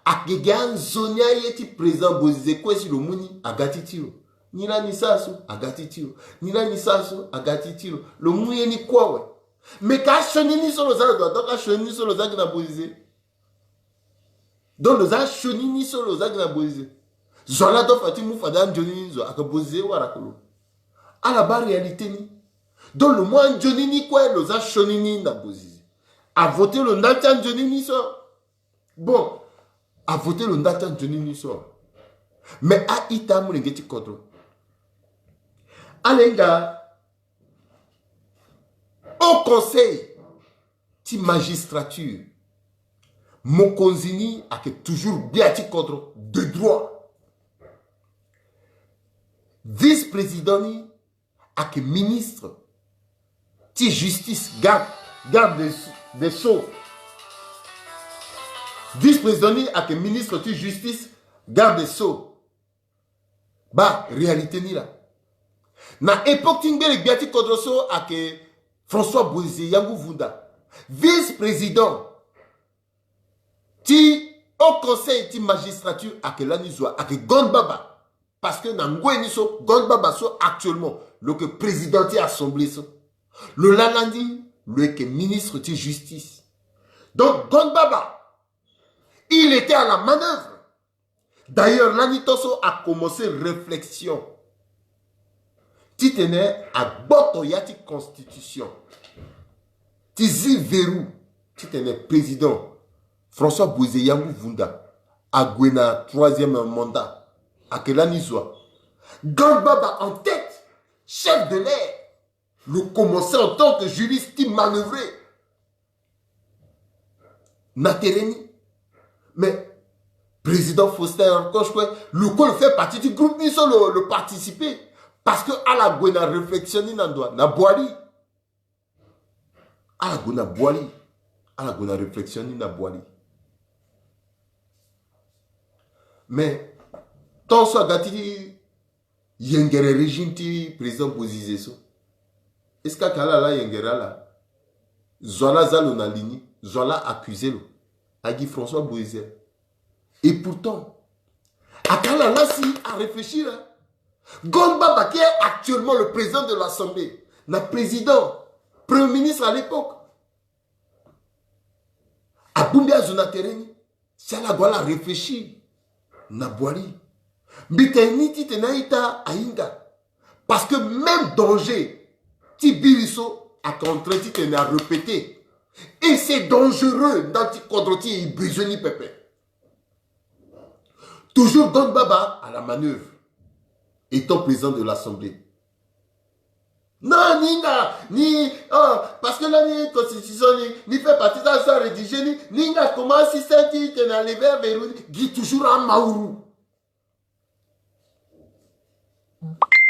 à Gegan Zonia yeti présent Bozizé quoi si le muni a gatitiro. Ni la ni ça a gatitiro. Ni la ni ça a gatitiro. Le muni ni quoi ouais. Mais quand chenini sur le zag, donc quand chenini sur le zag na Bozizé. Donc le zag chenini sur le zag na Bozizé. Zola do fati mou fadan Johnny zo a Bozizé ou à la colo. À la barre réalité ni. Donc le moins Johnny ni quoi le zag chenini na Bozizé. A voté le Nathan Johnny ni ça. Bon. A voté le Nathan Johnny ni ça. Mais à Itam le geti kodro. Alenga. Au conseil de magistrature, Mokonzini a toujours bien de droit. Vice-président a que ministre de justice, garde des sceaux. Vice-président a que ministre de justice, garde des sceaux. Bah, réalité ni là. Na époque tingé bien kodroso a que François Bozizé Yangou Vunda, vice-président, qui au conseil de magistrature à que l'anizwa, à que Gondbaba, parce que Nangoué Niso, Gondbaba so actuellement, le que président de l'Assemblée, le Lalandi, le que ministre de justice. Donc Gondbaba, il était à la manœuvre. D'ailleurs, l'Anitoso a commencé réflexion. Titene à Botoyati Constitution. Tizi Verrou, Titene président François Bozizé Yangou Vunda, à Gwena, 3e mandat, à Kelanizwa. Gondbaba en tête, chef de l'air, le commençait en tant que juriste qui manœuvrait. Natereni, mais président Faustin le col fait partie du groupe, ils sont le participer. Parce que à la Gwena réflexionner na boali. À la Gwena boali. À la Gwena réflexionner na boali. Mais tant soit gâti yengere régime ti président Bozizé so. Est-ce que kala la yengera là? Zola zalo na ligne, Zola accusé lo. Agi François Bozizé. Et pourtant, à kala là si à réfléchir là. Gondbaba qui est actuellement le président de l'Assemblée, le président, premier ministre à l'époque, Aboumbia Zonatereni, c'est la Gwala réfléchir, Nabouali, Biteni Titenaïta Aïnga, parce que même danger, Tibiriso a contraint Titena à répéter, et c'est dangereux dans Tikodroti et Brizoni Pepe. Toujours Gondbaba à la manœuvre. Étant président de l'Assemblée. Non, parce que la constitution, ni fait partie de ça rédigé, Ninga, comment si ça dit, tu n'as levé vers Guy toujours en Maourou.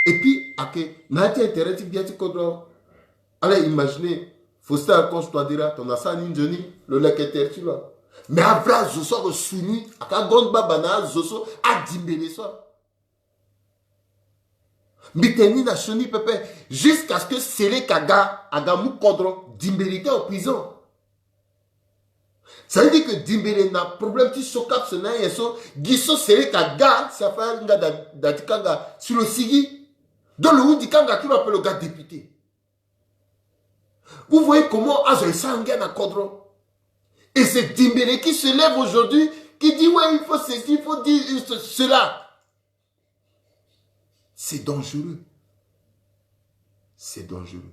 Et puis, n'a pas intérêt, tu bien, tu comprends. Allez, imaginez, faut ça, quand je dois dire, ton assa, le lec tu là. Mais après, je sors soumis, à la grande babana, je sors à dimbeler ça. Miteni na choni pepe jusqu'à ce que Sele Kaga Agamou Kodro Dimbélé en prison. Ça veut dire que Dimbélé n'a problème qui sokap ce n'a yeso giso Sele Kaga ça fait un gars d'atikanga sur le sigi dans le Oudikanga qui l'appelle le gars député. Vous voyez comment Azoy Sangen à Kodro. Et c'est Dimbélé qui se lève aujourd'hui qui dit ouais il faut ceci, il faut dire cela. C'est dangereux. C'est dangereux.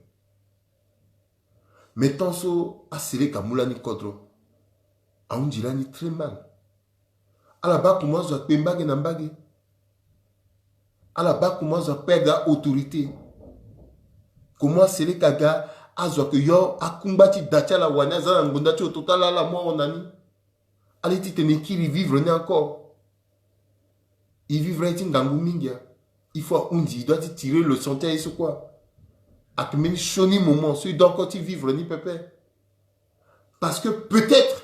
Mais tant so a serré Kamoulani Kodro. A un dilani très mal. À la bas comment ça peut mbagé nambagé. À la bas comment ça perdre autorité. Comment serré Kaga a zo que yo a kumbati dacha la wana za ngondati au total la moi on ami. Allez ti tene qui vivre ne encore. Il vivrait in Gangumingia. Il faut il doit tirer le santé sur quoi. À que même choni moment, celui dont quand il vivre ni pépé. Parce que peut-être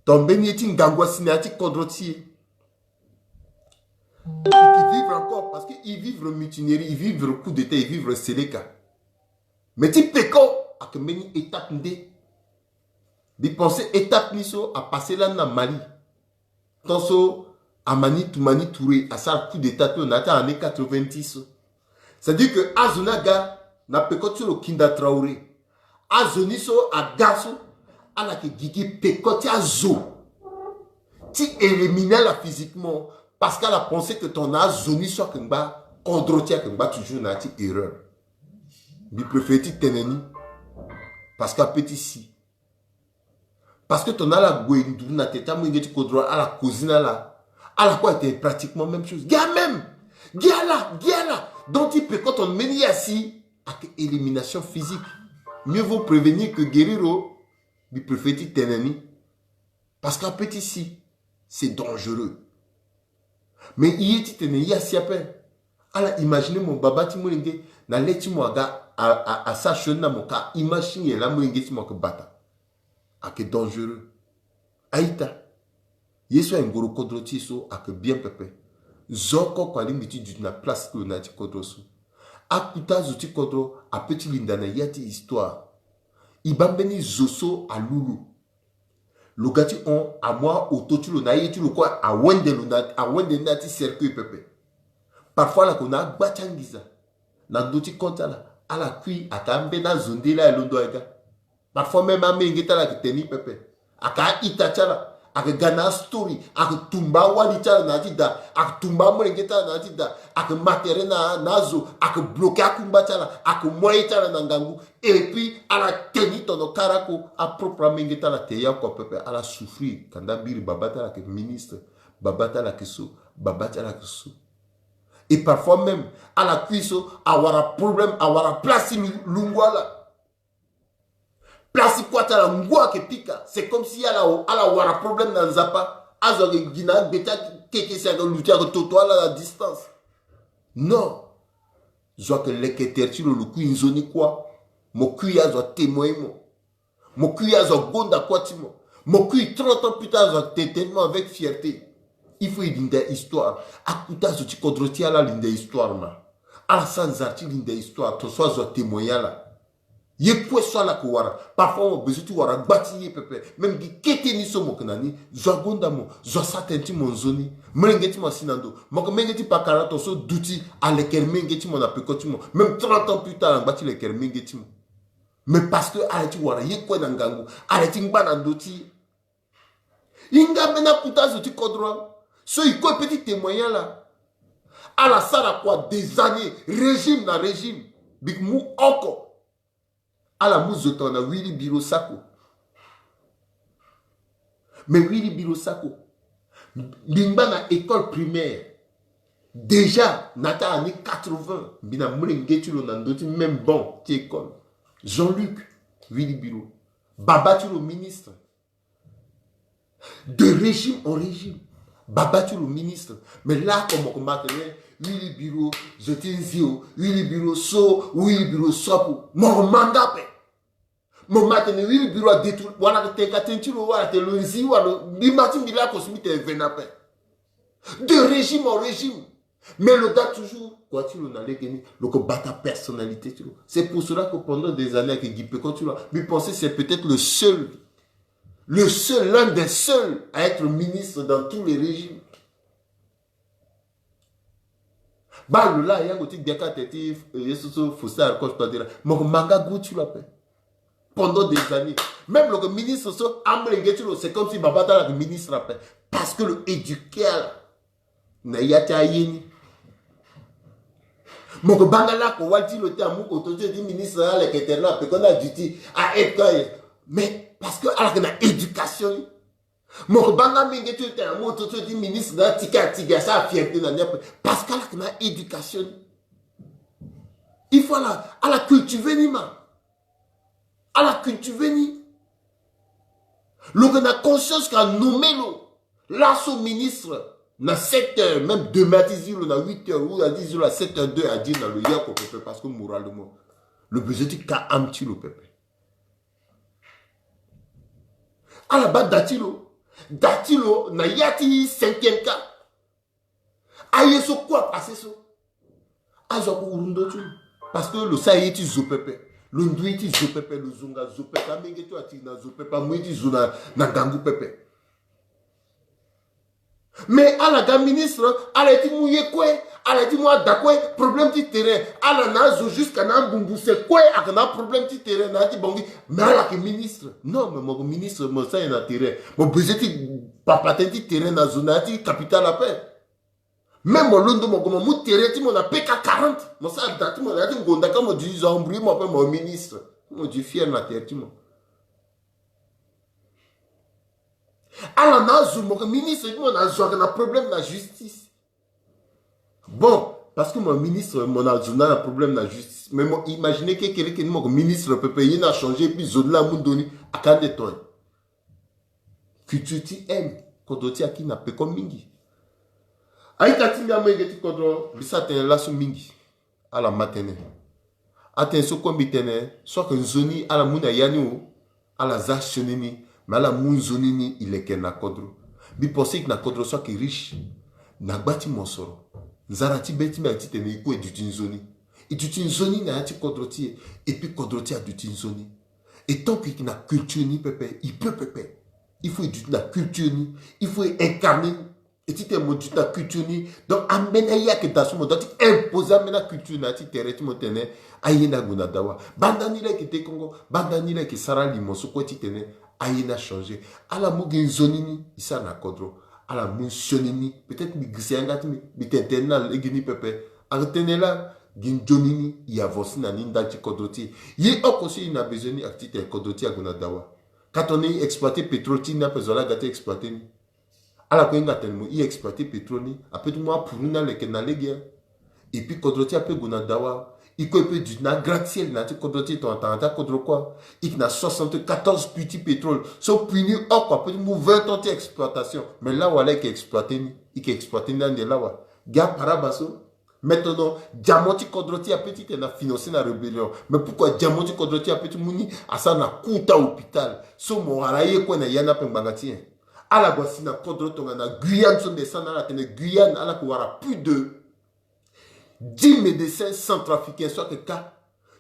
ton bénétin gangwa cinéatique kodroti. Qui vivent encore, parce qu'ils vivent le mutinerie, ils vivent le coup d'état, ils vivent le séléka. Mais tu peux à que meni étape ndé. Ils pensaient étape niso à passer là dans Mali. Tanso Amani Toumani Touré, à ça coup d'état, on a en année 90. C'est-à-dire que Azunaga n'a pas que le Kinda Traoré. Azoniso a Gasso, à la que Gigi Pekoti a Zo. Tu élimines la physiquement parce qu'elle a pensé que ton azoni soit Kemba, Kondrotia Kemba, toujours n'a pas erreur. Mais préfère-tu teneni parce qu'à petit si. Parce que ton ala Gouendou n'a pas été Kodro à la cousine là. À la quoi était pratiquement même chose. Gars même. Gars là. Donc il peut quand on mène ici à élimination physique. Mieux vaut prévenir que guérir. Mais préfère-tu teneni parce qu'à petit si. C'est dangereux. Mais il est tenu, il y a si à peine. Alors imaginez mon baba timolingue, na leti mo aga à sa chona mon ka imaginez la molingue timo que bata. A que dangereux. Aïta. Yeso en goro kodroti so a que bien pepe. Zoko kwa limiti du na place que na ti kodroso. Akuta zoti kodro a petit lindana yati histoire. Ibambeni zoso a lulu. Le gars on à moi auto tu le naïe tu le quoi à wende nati circuit pepe. Parfois la qu'on a bachangiza na doti konta la à la cuit à kambe na zonde la londo ega. Parfois même à mengeta la teni pepe. Aka itachala aka gana story aka tumba wali chala na tida aka tumba mengeta na tida aka matere na nazo aka bloquer akumba chala aka moye chala na ngangu et puis à la teni tono karako a propre mengeta la teya ko pepe à la souffrir kanda biri babata la que ministre babata la keso babata la keso. Et parfois même à la cuisse avoir un problème avoir place lungwala. Place quoi la ngwa ke pika, c'est comme si ala avoir un problème dans zapa, azo gina beta keke sa lutia que toto à la distance. Non. Je que l'équerre le coup inzoni quoi. Mon cuya zo témoin mo. Mon cuya zo gonda quoi timo. Mon cuy 30 ans plus tard zo tellement avec fierté. Il faut une histoire. Akuta zo ti kodroti ala l'inde histoire ma. Ala sans arti l'inde histoire, to soit zo témoigna là. Ye quoi soit la kouara. Parfois on besoin tu wara bâti pepe. Même qui kete ni so mokanani, zo gonda mo, zo satenti mon zoni. Mengeti mo sinando. Moko mengeti pa karato so douti à lequel mengeti mon apekoti mo. Même 30 ans plus tard on bâti lequel mengeti mo. Mais parce que arrêti wara ye quoi nangangu, arrêti ngba ndoti. Inga bena kuta zo ti kodro. So il quoi petit témoignage là. À la salle quoi des années régime na régime. Big mou encore. À la mouzoton na Willy Biro Sako. Mais Willy Biro Sako, l'ingba na école primaire, déjà, nata année 80, bina moulengetulo nandoti même bon, ti école. Jean-Luc, Willy Biro, Babatulo ministre. De régime en régime. Babatulo ministre. Mais là, comme on combattait, Willy Biro, je t'inzio, Willy Biro so, Willy Biro sopo, mon mandat. Mon matin, Willy Biro a détruit, voilà que t'es catentilo, voilà que le zi, voilà, l'imagine de la cosmite est vénapé. De régime en régime. Mais le gars toujours, quoi tu l'as gagné, le combat ta personnalité, tu vois. C'est pour cela que pendant des années, avec Guy Pécot, tu l'as, mais pensez c'est peut-être le seul, l'un des seuls à être ministre dans tous les régimes. Bah, le là, il y a un côté de Gaka Teti, Yesuso, Foussa, quand je peux dire, mon manga goût, tu l'appelles. Pendant des années. Même le ministre, c'est comme si Babata le ministre après. Parce que le éduqué, n'a y a ta yéni. Mon bangala, qu'on va dire le terme, qu'on te dit ministre, qui était là, qu'on a dit à être. Mais parce que, alors qu'on a éducation, mon bangala, mingi, tu es un mot, tu te dis ministre, tika, ça a fierté, parce qu'on a éducation. Il faut à la cultiver, Nima. À la cultiver, le a conscience qu'a nommé l'assaut ministre, na 7 heures, même demain, na 8 heures, ou à 10 heures, à 7 heures, 2 à 10 dans le yak au peuple, parce que moralement, le besoin du cas amti le peuple. À la base d'Atilo, na yati 5e cas. Aïe, so quoi passer ça? Azo urundo tu. Parce que le saïti zopepe. Le ndouiti zopepe, le zunga zopepe. Amenge tu ati na zopepe. Mouiti zuna na gangu pepe. Mais à la dame ministre, elle a dit mouillé quoi? Elle a dit moi d'accord, problème de terrain. Elle a dit jusqu'à Nambumbu, c'est quoi? Elle a problème de terrain. Elle a dit bon, mais elle a dit ministre. Non, mais mon ministre, moi ça il a terrain. Mon besoin de papa de terrain dans zone a dit capitale à paix. Même mon londo mon terrain, tu m'en as PK 40. Moi ça date, moi a dit gonda quand moi dis embrouillé moi mon ministre. Moi dis fier na terre tu m'en. Alors, mon ministre, il a un problème de la justice. Bon, parce que mon ministre, mon a un problème de la justice. Mais imaginez que quelqu'un mon ministre peut payer, a changé, puis zone là, mon donné à quand de temps. Que tu aimes, quand tu as qui n'a pas comme mingi. Aïe, tu as dit que tu as ça t'es là sur mingi. À la matinée. Attention, comme il soit que zoni à la mouna yani à la zachonini. Mais la mounzonini, il est qu'un akodro. Bi pensez que nakodro soit qui riche. Nagbati monsoro. Zarati beti me ati tene ikou et du tinzoni. Et du tinzoni na ati kodroti. Et puis kodroti a du tinzoni. Et tant qu'il n'a culture ni pépé, il peut pépé. Il faut éduquer la culture ni. Il faut incarner. Et si tu es monté la culture ni. Donc amener ya que ta somme. Donc imposer amener la culture na ati tereti motene. Ayena gunadawa. Bandani le ki te Congo. Bandani le ki sara limoso kwa ti tene. Aïe n'a changé. À la mougue zonini, il s'en a kodro. À la mougue sonini, peut-être que un mais t'entends les guinées pepe. Arrêtez là, ginjonini, il y a voici na ninda ti kodroti. Il aussi il a besoin d'activité kodroti à Gonadawa. Quand on est exploité pétrole, il n'a pas besoin de exploiter. À la coin tellement il exploité pétrole, après tout moi pour nous dans les canaux guerre. Et puis kodroti après Gonadawa. Il peut du gratte-ciel, il a dit quoi? Il a 74 petits pétroles. Sont punis, oh, quoi, peut 20 ans d'exploitation. Mais là, où il exploité, il exploité dans les là, gars, parabasso. Maintenant, Diamanti Kodroti a petit, il a financé la rébellion. Mais pourquoi Diamanti Kodroti a petit, mouni, à ça, na kouta hôpital. So, mon araye, quoi, na yana pembangati. À la voici, na Kodroti, on a Guyane, son descend dans la Guyane, à la quoi, plus de 10 médecins centrafricains, soit que cas,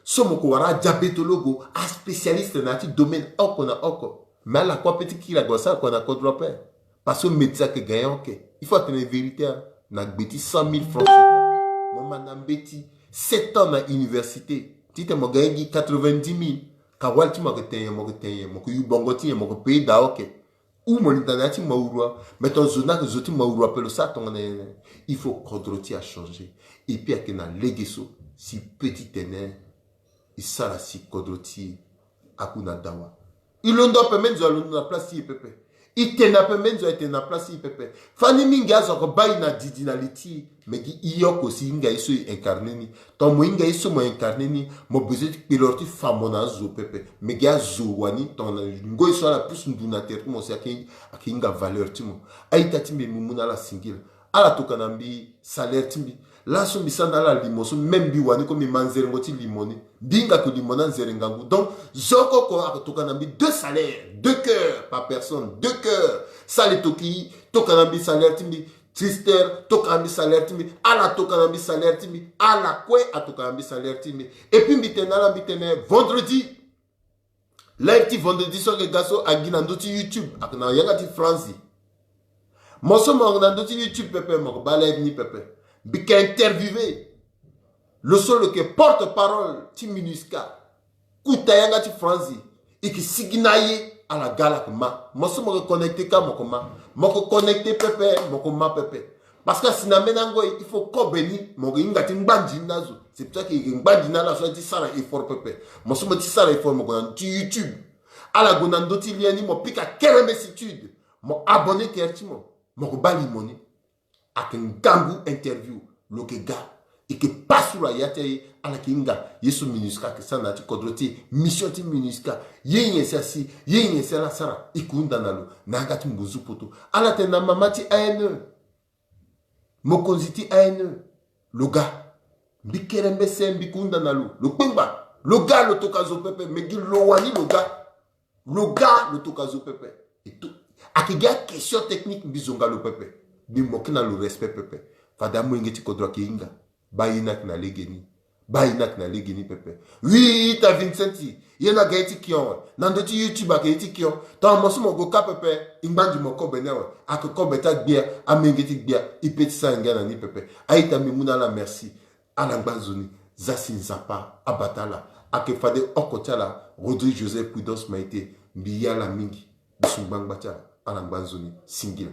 sommes au diabétologue, un spécialiste dans le domaine, mais à la quoi petit qui la gosse, qu'on a contre parce que le médecin qui gagne, ok. Il faut tenir la vérité, n'a bêti 100 000 francs. Mon madame bêti 7 ans dans l'université, tu t'es gagné 90 000. Kawal tu m'as retenu, mon bongoti, mon pays d'aok. Ou mon internet maouroi, mais ton zona que zoti maouroi pelo ça ton il faut kodroti à changer. Et puis avec na legeso si petit ténè il sala si kodroti akuna dawa. Il l'ondo permettre de la place si pepe. Il tena permettre de na place si pepe. Fani minga zo ko bayi na didinality mais qui iyok aussi inga iso incarné ni. Ton mo inga iso mo incarné ni mo besoin de piloter famona zo pepe. Mais ga zo wani ton ngo iso la plus nduna terre mo se akinga valeur timo. Aita timbe mumuna la singila. Ala tokanambi salaire timbi. Là, son bisanda la limoso, même biwani comme manzerengoti limoni. Dinga que limona nzerengangu. Donc, zoko ko tokanambi 2 salaires, 2 cœurs par personne, 2 cœurs. Sale toki, tokanambi salaire timbi. Trister, tokanambi salaire timbi. Ala tokanambi salaire timbi. Ala kwe a tokanambi salaire timbi. Et puis, mbitene, vendredi. Live ti vendredi sur le gaso a ginandoti YouTube. Akna yagati Franzi. Moso mandandoti YouTube pepe, mok balive ni pepe. Bika interviewé le seul que porte-parole ti MINUSCA Koutayanga ti Franzi et qui signaye à la gala ma moso mo connecté ka moko connecté pepe moko ma pepe parce que sinamenango il faut ko beni mo ngati ngbanji nazo c'est pour ça que ngbanji na la so ti sala effort pepe moso mo ti sala effort mo ko ti YouTube ala gonando ti lieni mo pika keremesitude mo abonné kertimo mo ko bali moni avec un gambu interview le gars et que passe sur la yate à la kinga yesu MINUSCA que ça n'a pas kodroti mission ti MINUSCA yenye sasi yenye sala sara ikunda nalo nagati mbuzu poto ala tena mamati ANE mokonziti ANE le gars bikerembe sembi kunda nalo le pemba le gars le tokazo pepe megi lo wani le gars le tokazo pepe et tout akiga question technique bizonga le pepe. Bi mokina le respect pepe. fada mwengeti kodro ke inga bayinak na legeni bayinak na legeni pepe oui ta Vincenti yena gaiti kion nando ti YouTube a gaiti kion ta mosu mo go ka pepe ingbanji mo ko benewe akoko beta gbia amengeti gbia ipeti sangana ni pepe aita mimuna la merci alangbanzoni Zassin Zapa abatala ake fade okotala Rodrigue Joseph Pudos Maite biya la mingi bisungbangbata alangbanzoni singila